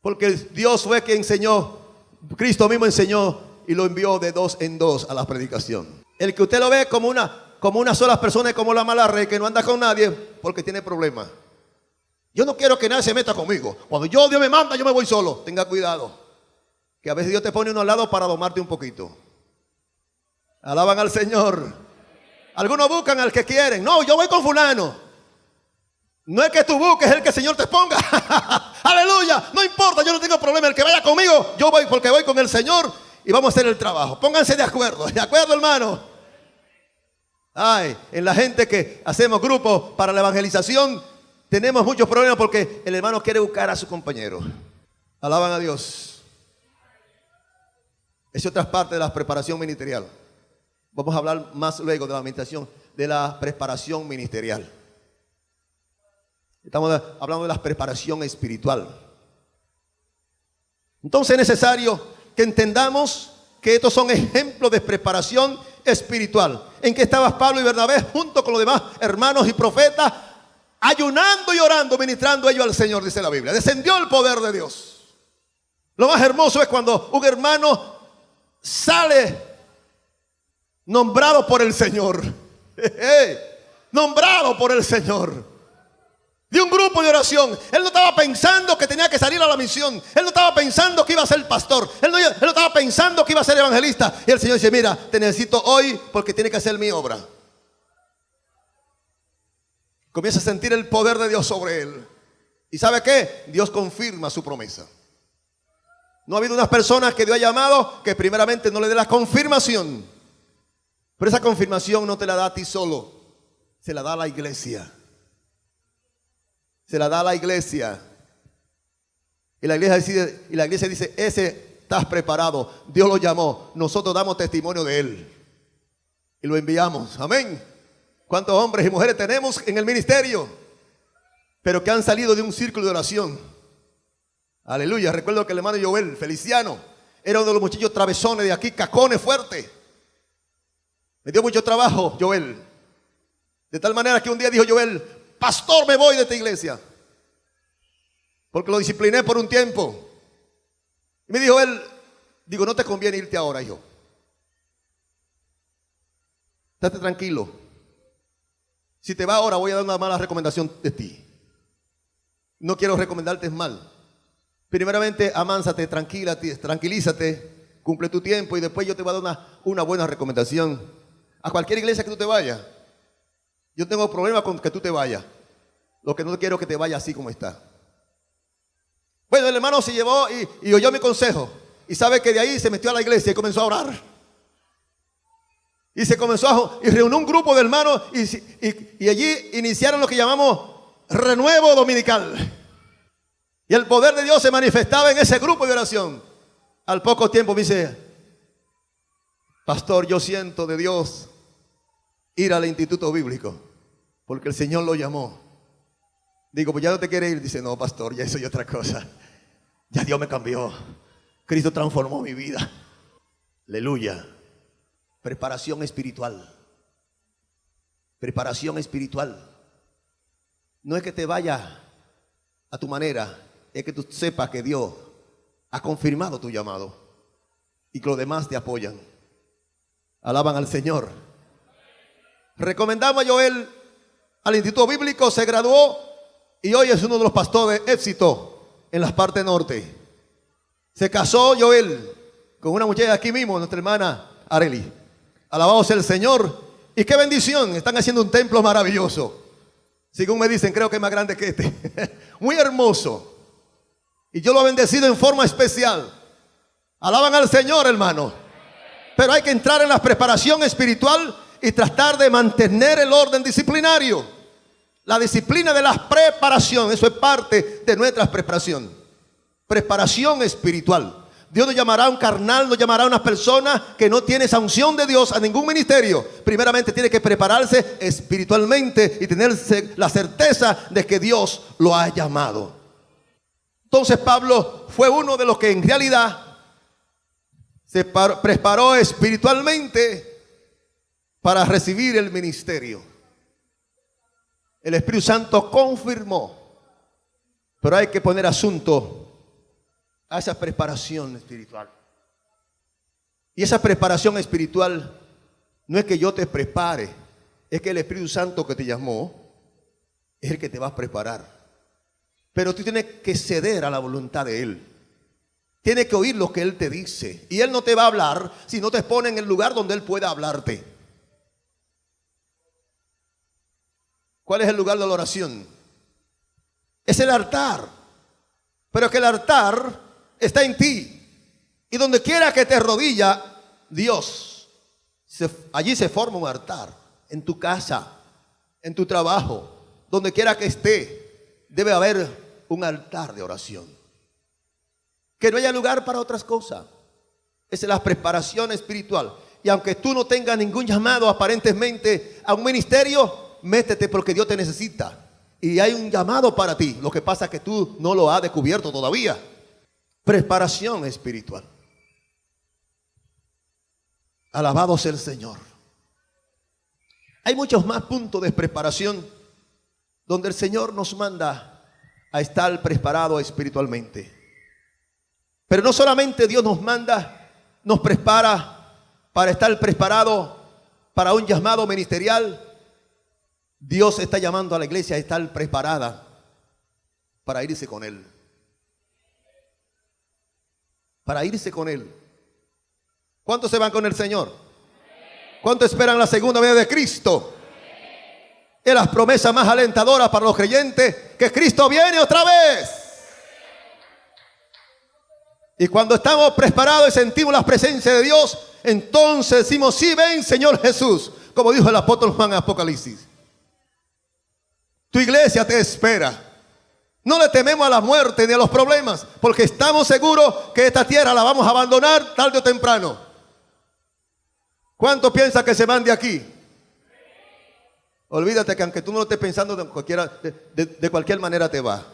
Porque Dios fue quien enseñó, Cristo mismo enseñó y lo envió de dos en dos a la predicación. El que usted lo ve como una sola persona, es como la mala red que no anda con nadie porque tiene problemas. Yo no quiero que nadie se meta conmigo. Cuando Dios me manda, yo me voy solo. Tenga cuidado. Que a veces Dios te pone uno al lado para domarte un poquito. Alaban al Señor. Algunos buscan al que quieren. No, yo voy con fulano. No es que tú busques, es el que el Señor te ponga. Aleluya. No importa, yo no tengo problema. El que vaya conmigo, yo voy porque voy con el Señor y vamos a hacer el trabajo. Pónganse de acuerdo. ¿De acuerdo, hermano? Ay, en la gente que hacemos grupos para la evangelización, tenemos muchos problemas porque el hermano quiere buscar a su compañero. Alaban a Dios. Es otra parte de la preparación ministerial. Vamos a hablar más luego de la administración, de la preparación ministerial. Estamos hablando de la preparación espiritual. Entonces es necesario que entendamos que estos son ejemplos de preparación espiritual. En que estaban Pablo y Bernabé junto con los demás hermanos y profetas, ayunando y orando, ministrando ellos al Señor, dice la Biblia. Descendió el poder de Dios. Lo más hermoso es cuando un hermano sale nombrado por el Señor. Nombrado por el Señor. De un grupo de oración. Él no estaba pensando que tenía que salir a la misión. Él no estaba pensando que iba a ser pastor. Él no estaba pensando que iba a ser evangelista. Y el Señor dice, mira, te necesito hoy porque tiene que hacer mi obra. Comienza a sentir el poder de Dios sobre él. ¿Y sabe qué? Dios confirma su promesa. No ha habido unas personas que Dios ha llamado que primeramente no le dé la confirmación. Pero esa confirmación no te la da a ti solo. Se la da a la iglesia. Se la da a la iglesia. Y la iglesia dice, ese estás preparado. Dios lo llamó. Nosotros damos testimonio de él. Y lo enviamos. Amén. ¿Cuántos hombres y mujeres tenemos en el ministerio? Pero que han salido de un círculo de oración. Aleluya. Recuerdo que el hermano Joel Feliciano era uno de los muchachos travesones de aquí, cacones fuertes. Me dio mucho trabajo, Joel. De tal manera que un día dijo Joel, pastor, me voy de esta iglesia. Porque lo discipliné por un tiempo. Y me dijo él, no te conviene irte ahora, hijo. Estate tranquilo. Si te va ahora voy a dar una mala recomendación de ti. No quiero recomendarte mal. Primeramente, amánsate, tranquilízate, cumple tu tiempo y después yo te voy a dar una buena recomendación. A cualquier iglesia que tú te vayas. Yo tengo problema con que tú te vayas. Lo que no quiero es que te vayas así como está. Bueno, el hermano se llevó y oyó mi consejo. Y sabe que de ahí se metió a la iglesia y comenzó a orar. Y se comenzó y reunió un grupo de hermanos y allí iniciaron lo que llamamos renuevo dominical. Y el poder de Dios se manifestaba en ese grupo de oración. Al poco tiempo me dice, pastor, yo siento de Dios ir al instituto bíblico, porque el Señor lo llamó. Digo, pues ya no te quiere ir. Dice, no, pastor, ya soy otra cosa. Ya Dios me cambió. Cristo transformó mi vida. Aleluya. Preparación espiritual. Preparación espiritual. No es que te vaya a tu manera, es que tú sepas que Dios ha confirmado tu llamado y que los demás te apoyan. Alaban al Señor. Recomendamos a Joel al Instituto Bíblico, se graduó y hoy es uno de los pastores de éxito en las partes norte. Se casó Joel con una muchacha aquí mismo, nuestra hermana Areli. Alabado sea el Señor. Y qué bendición, están haciendo un templo maravilloso. Según me dicen, creo que es más grande que este. Muy hermoso. Y yo lo he bendecido en forma especial. Alaban al Señor, hermano. Pero hay que entrar en la preparación espiritual y tratar de mantener el orden disciplinario. La disciplina de la preparación, eso es parte de nuestra preparación. Preparación espiritual. Dios no llamará a un carnal, no llamará a una persona que no tiene esa unción de Dios a ningún ministerio. Primeramente tiene que prepararse espiritualmente y tener la certeza de que Dios lo ha llamado. Entonces Pablo fue uno de los que en realidad se preparó espiritualmente para recibir el ministerio. El Espíritu Santo confirmó, pero hay que poner asunto a esa preparación espiritual. Y esa preparación espiritual no es que yo te prepare, es que el Espíritu Santo que te llamó es el que te va a preparar. Pero tú tienes que ceder a la voluntad de Él. Tienes que oír lo que Él te dice. Y Él no te va a hablar si no te pone en el lugar donde Él pueda hablarte. ¿Cuál es el lugar de la oración? Es el altar. Pero que el altar está en ti. Y donde quiera que te arrodilla Dios, allí se forma un altar. En tu casa, en tu trabajo, donde quiera que esté, debe haber un altar de oración. Que no haya lugar para otras cosas. Esa es la preparación espiritual. Y aunque tú no tengas ningún llamado aparentemente a un ministerio, métete porque Dios te necesita. Y hay un llamado para ti. Lo que pasa es que tú no lo has descubierto todavía. Preparación espiritual. Alabado sea el Señor. Hay muchos más puntos de preparación donde el Señor nos manda a estar preparado espiritualmente. Pero no solamente Dios nos manda, nos prepara para estar preparado para un llamado ministerial. Dios está llamando a la iglesia a estar preparada para irse con Él. Para irse con Él. ¿Cuántos se van con el Señor? ¿Cuántos esperan la segunda venida de Cristo? Es la promesa más alentadora para los creyentes, que Cristo viene otra vez. Y cuando estamos preparados y sentimos la presencia de Dios, entonces decimos: sí, ven Señor Jesús, como dijo el apóstol Juan en Apocalipsis. Tu iglesia te espera. No le tememos a la muerte ni a los problemas, porque estamos seguros que esta tierra la vamos a abandonar tarde o temprano. ¿Cuánto piensa que se van de aquí? Olvídate que aunque tú no lo estés pensando, de cualquier manera te va.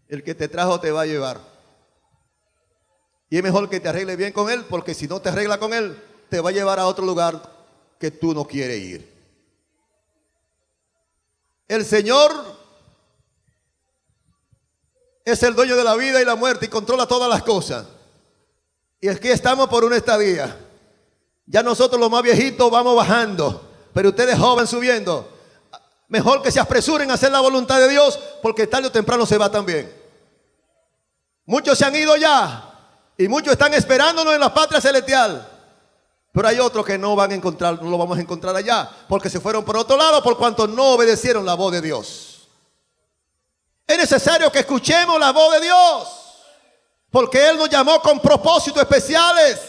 El que te trajo te va a llevar. Y es mejor que te arregles bien con Él, porque si no te arreglas con Él, te va a llevar a otro lugar que tú no quieres ir. El Señor es el dueño de la vida y la muerte y controla todas las cosas. Y aquí estamos por una estadía. Ya nosotros los más viejitos vamos bajando, pero ustedes jóvenes subiendo. Mejor que se apresuren a hacer la voluntad de Dios, porque tarde o temprano se va también. Muchos se han ido ya y muchos están esperándonos en la patria celestial. Pero hay otros que no van a encontrar, no lo vamos a encontrar allá, porque se fueron por otro lado por cuanto no obedecieron la voz de Dios. Es necesario que escuchemos la voz de Dios, porque Él nos llamó con propósitos especiales.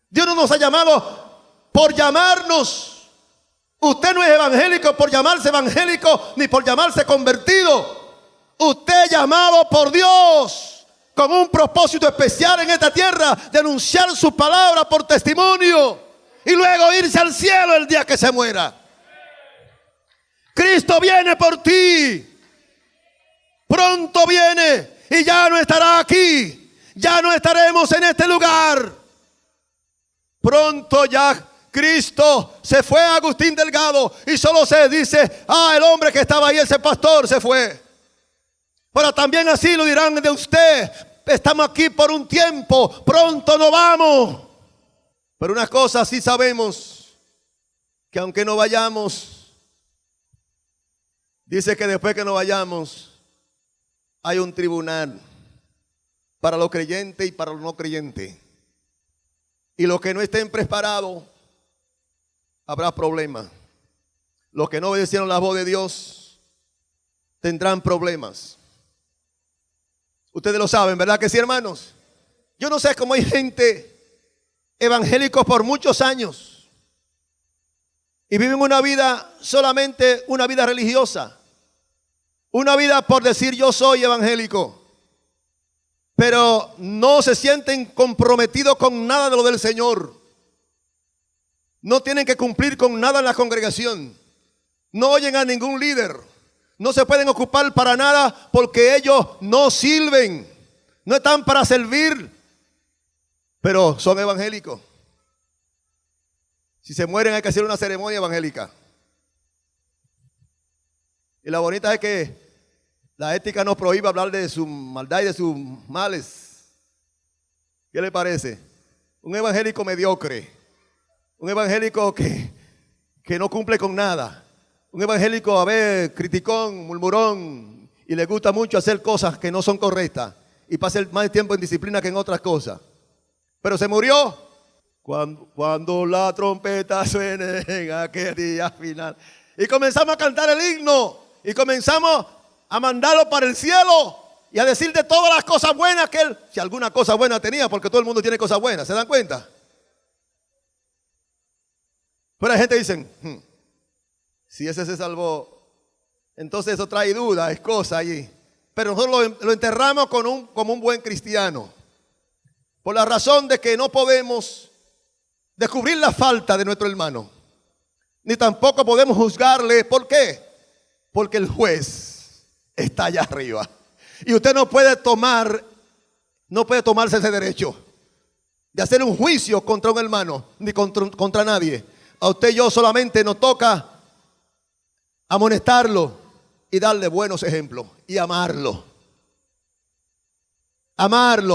Dios no nos ha llamado por llamarnos. Usted no es evangélico por llamarse evangélico, ni por llamarse convertido. Usted es llamado por Dios con un propósito especial en esta tierra, de anunciar su palabra por testimonio y luego irse al cielo el día que se muera. Cristo viene por ti. Pronto viene y ya no estará aquí. Ya no estaremos en este lugar. Pronto ya Cristo se fue a Agustín Delgado y solo se dice: el hombre que estaba ahí, ese pastor, se fue. Pero también así lo dirán de usted: estamos aquí por un tiempo, pronto nos vamos. Pero una cosa sí sabemos, que aunque no vayamos, dice que después que no vayamos, hay un tribunal para los creyentes y para los no creyentes. Y los que no estén preparados, habrá problemas. Los que no obedecieron la voz de Dios tendrán problemas. Ustedes lo saben, ¿verdad que sí, hermanos? Yo no sé cómo hay gente evangélicos por muchos años y viven una vida, solamente una vida religiosa, una vida por decir yo soy evangélico, pero no se sienten comprometidos con nada de lo del Señor. No tienen que cumplir con nada en la congregación, no oyen a ningún líder, no se pueden ocupar para nada porque ellos no sirven, no están para servir, pero son evangélicos. Si se mueren hay que hacer una ceremonia evangélica. Y la bonita es que la ética nos prohíbe hablar de su maldad y de sus males. ¿Qué le parece? Un evangélico mediocre, un evangélico que no cumple con nada, un evangélico, criticón, murmurón, y le gusta mucho hacer cosas que no son correctas y pasa más tiempo en disciplina que en otras cosas. Pero se murió cuando la trompeta suene en aquel día final. Y comenzamos a cantar el himno y comenzamos a mandarlo para el cielo y a decir de todas las cosas buenas que él, si alguna cosa buena tenía, porque todo el mundo tiene cosas buenas, ¿se dan cuenta? Pero hay gente que dicen, si ese se salvó, entonces eso trae duda, es cosa allí. Pero nosotros lo enterramos como un buen cristiano, por la razón de que no podemos descubrir la falta de nuestro hermano, ni tampoco podemos juzgarle. ¿Por qué? Porque el juez está allá arriba y usted no puede tomarse ese derecho de hacer un juicio contra un hermano, ni contra nadie. A usted y yo solamente nos toca amonestarlo y darle buenos ejemplos y amarlo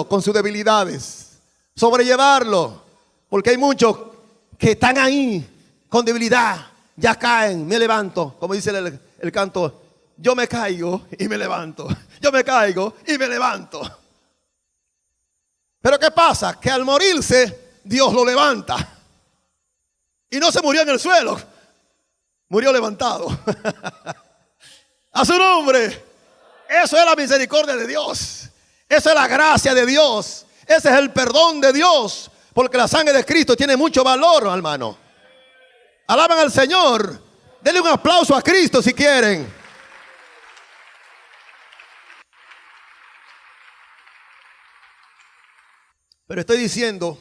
con sus debilidades, sobrellevarlo, porque hay muchos que están ahí con debilidad, ya caen, me levanto, como dice el canto, yo me caigo y me levanto, yo me caigo y me levanto. Pero ¿qué pasa? Que al morirse Dios lo levanta y no se murió en el suelo, murió levantado. A su nombre. Eso es la misericordia de Dios, esa es la gracia de Dios, ese es el perdón de Dios, porque la sangre de Cristo tiene mucho valor, hermano. Alaban al Señor. Denle un aplauso a Cristo si quieren. Pero estoy diciendo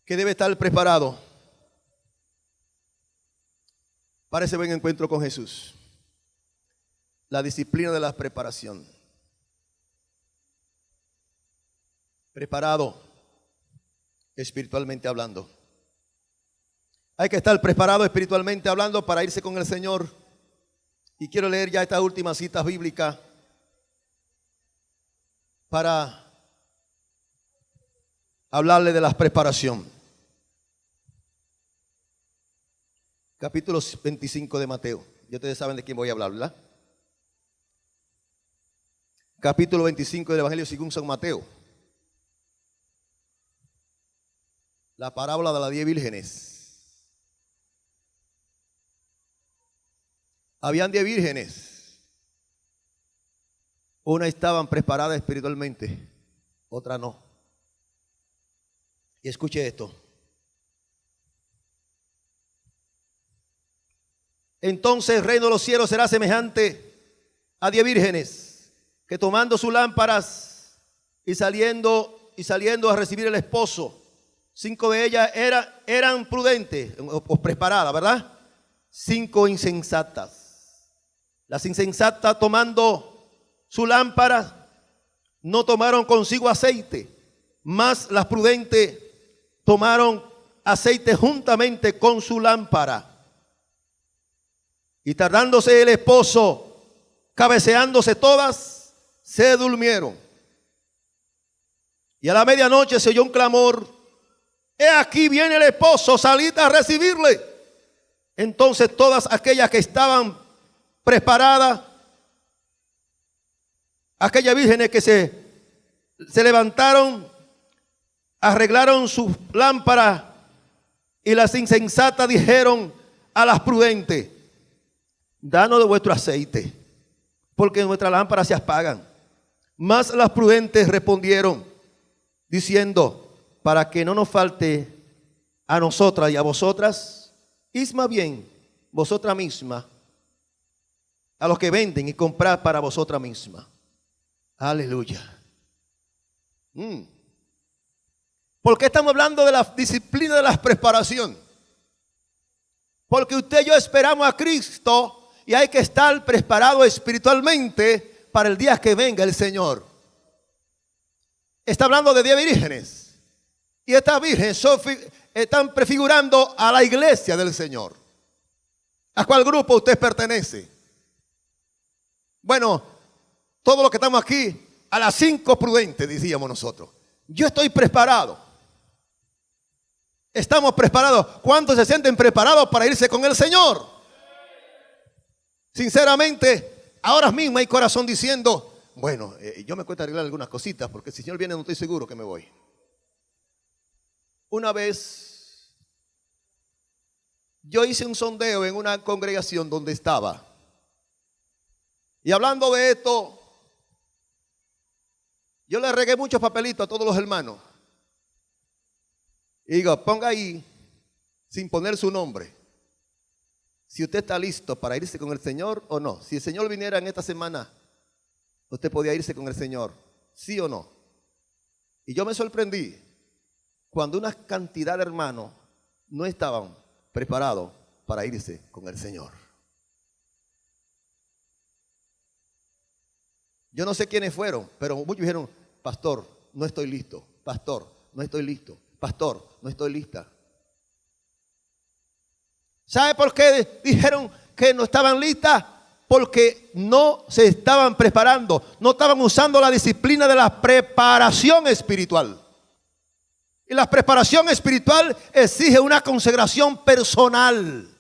que debe estar preparado para ese buen encuentro con Jesús. La disciplina de la preparación. Preparado espiritualmente hablando. Hay que estar preparado espiritualmente hablando para irse con el Señor. Y quiero leer ya estas últimas citas bíblicas para hablarle de la preparación. Capítulo 25 de Mateo. Ya ustedes saben de quién voy a hablar, ¿verdad? Capítulo 25 del Evangelio según San Mateo. La parábola de las 10 vírgenes. Habían 10 vírgenes. Una estaban preparadas espiritualmente, otra no. Y escuche esto. Entonces el reino de los cielos será semejante a 10 vírgenes que tomando sus lámparas y saliendo a recibir el esposo, 5 de ellas eran prudentes o preparadas, ¿verdad? 5 insensatas. Las insensatas, tomando su lámpara, no tomaron consigo aceite, mas las prudentes tomaron aceite juntamente con su lámpara. Y tardándose el esposo, cabeceándose todas, se durmieron. Y a la medianoche se oyó un clamor: he aquí viene el esposo, salid a recibirle. Entonces todas aquellas que estaban preparadas, aquellas vírgenes que se levantaron, arreglaron sus lámparas, y las insensatas dijeron a las prudentes: danos de vuestro aceite, porque nuestras lámparas se apagan. Mas las prudentes respondieron, diciendo: para que no nos falte a nosotras y a vosotras, id más bien vosotras mismas a los que venden y comprad para vosotras mismas. Aleluya. ¿Por qué estamos hablando de la disciplina de la preparación? Porque usted y yo esperamos a Cristo y hay que estar preparado espiritualmente para el día que venga el Señor. Está hablando de 10 vírgenes. Y estas vírgenes están prefigurando a la iglesia del Señor. ¿A cuál grupo usted pertenece? Bueno, todos los que estamos aquí, a las 5 prudentes, decíamos nosotros. Yo estoy preparado. Estamos preparados. ¿Cuántos se sienten preparados para irse con el Señor? Sinceramente, ahora mismo hay corazón diciendo: bueno, yo me cuesta arreglar algunas cositas, porque si el Señor viene no estoy seguro que me voy. Una vez yo hice un sondeo en una congregación donde estaba. Y hablando de esto, yo le regué muchos papelitos a todos los hermanos. Y digo, ponga ahí, sin poner su nombre, si usted está listo para irse con el Señor o no. Si el Señor viniera en esta semana, usted podía irse con el Señor, ¿sí o no? Y yo me sorprendí cuando una cantidad de hermanos no estaban preparados para irse con el Señor. Yo no sé quiénes fueron, pero muchos dijeron: pastor, no estoy listo. Pastor, no estoy listo. Pastor, no estoy lista. ¿Sabe por qué dijeron que no estaban listas? Porque no se estaban preparando, no estaban usando la disciplina de la preparación espiritual. Y la preparación espiritual exige una consagración personal.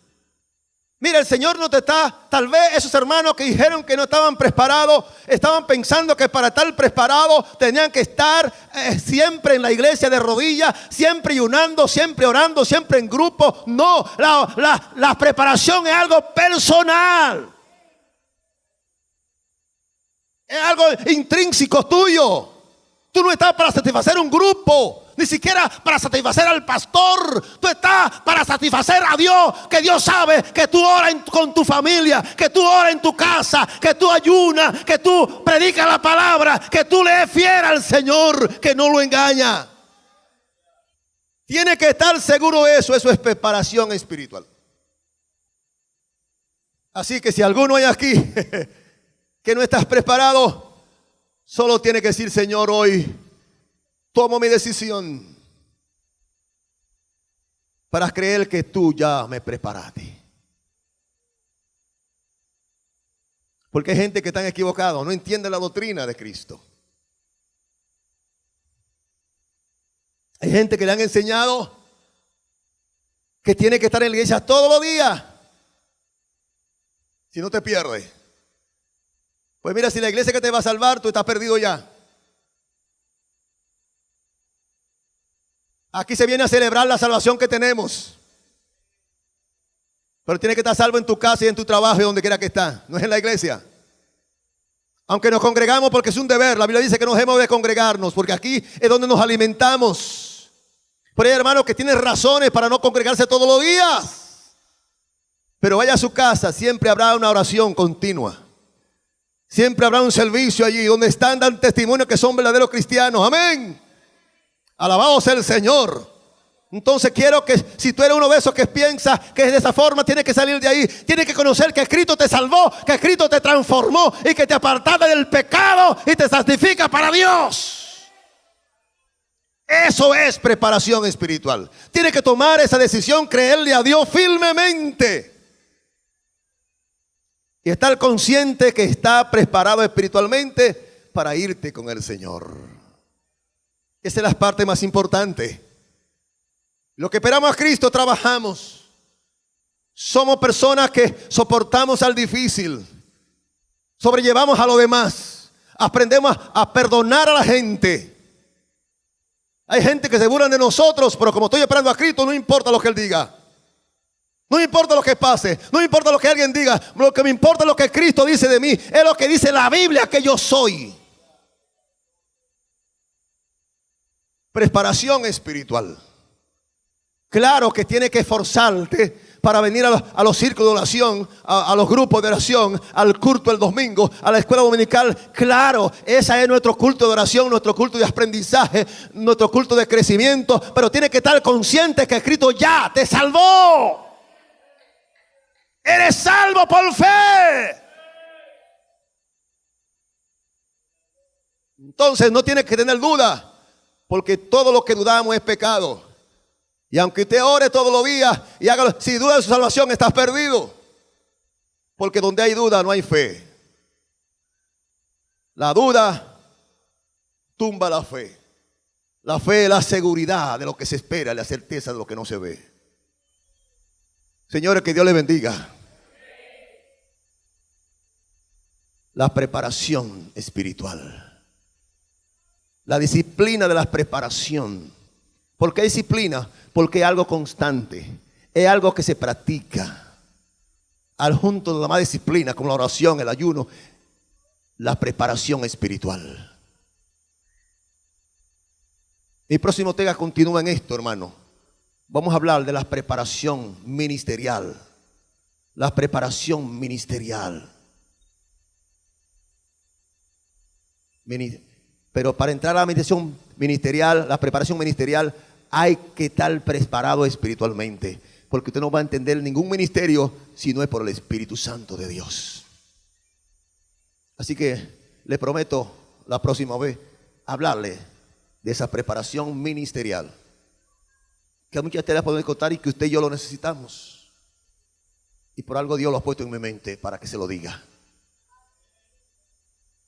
Mira, el Señor no te está, tal vez esos hermanos que dijeron que no estaban preparados, estaban pensando que para estar preparados tenían que estar siempre en la iglesia de rodillas, siempre ayunando, siempre orando, siempre en grupo. No, la preparación es algo personal. Es algo intrínseco tuyo. Tú no estás para satisfacer un grupo, ni siquiera para satisfacer al pastor. Tú estás para satisfacer a Dios, que Dios sabe que tú oras con tu familia, que tú oras en tu casa, que tú ayunas, que tú predicas la palabra, que tú le eres fiel al Señor, que no lo engaña. Tiene que estar seguro de eso. Eso es preparación espiritual. Así que si alguno hay aquí que no estás preparado, solo tiene que decir: Señor, hoy tomo mi decisión para creer que tú ya me preparaste. Porque hay gente que está equivocada, no entiende la doctrina de Cristo. Hay gente que le han enseñado que tiene que estar en la iglesia todos los días, si no te pierdes. Pues mira, si la iglesia que te va a salvar, tú estás perdido ya. Aquí se viene a celebrar la salvación que tenemos. Pero tienes que estar salvo en tu casa y en tu trabajo y donde quiera que estés. No es en la iglesia. Aunque nos congregamos porque es un deber. La Biblia dice que nos hemos de congregarnos porque aquí es donde nos alimentamos. Pero hay hermanos que tienen razones para no congregarse todos los días. Pero vaya a su casa, siempre habrá una oración continua. Siempre habrá un servicio allí donde están, dan testimonio que son verdaderos cristianos. Amén. Alabado sea el Señor. Entonces quiero que si tú eres uno de esos que piensa que es de esa forma, tienes que salir de ahí. Tienes que conocer que Cristo te salvó, que Cristo te transformó y que te apartaste del pecado y te santifica para Dios. Eso es preparación espiritual. Tienes que tomar esa decisión, creerle a Dios firmemente. y estar consciente que está preparado espiritualmente para irte con el Señor. Esa es la parte más importante. Lo que esperamos a Cristo, trabajamos. Somos personas que soportamos al difícil, sobrellevamos a lo demás, aprendemos a perdonar a la gente. Hay gente que se burlan de nosotros, pero como estoy esperando a Cristo, no importa lo que Él diga. No importa lo que pase, no importa lo que alguien diga. Lo que me importa es lo que Cristo dice de mí. Es lo que dice la Biblia que yo soy. Preparación espiritual. Claro que tiene que esforzarte para venir a los círculos de oración, a los grupos de oración, al culto el domingo, a la escuela dominical. Claro, ese es nuestro culto de oración, nuestro culto de aprendizaje, nuestro culto de crecimiento. Pero tienes que estar consciente que Cristo ya te salvó. Eres salvo por fe. Entonces no tienes que tener duda, porque todo lo que dudamos es pecado. Y aunque usted ore todos los días y hágalo, si duda de su salvación, estás perdido. Porque donde hay duda no hay fe. La duda tumba la fe. La fe es la seguridad de lo que se espera, la certeza de lo que no se ve. Señores, que Dios les bendiga. La preparación espiritual. La disciplina de la preparación. ¿Por qué disciplina? Porque es algo constante. Es algo que se practica. Al junto de la más disciplina, como la oración, el ayuno, la preparación espiritual. Mi próximo tema continúa en esto, hermano. Vamos a hablar de la preparación ministerial. La preparación ministerial. Pero para entrar a la administración ministerial, la preparación ministerial, hay que estar preparado espiritualmente. Porque usted no va a entender ningún ministerio si no es por el Espíritu Santo de Dios. Así que le prometo la próxima vez hablarle de esa preparación ministerial. Que muchas tareas podemos contar y que usted y yo lo necesitamos. Y por algo Dios lo ha puesto en mi mente para que se lo diga.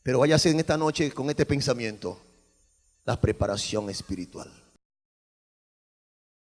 Pero váyase en esta noche con este pensamiento, la preparación espiritual.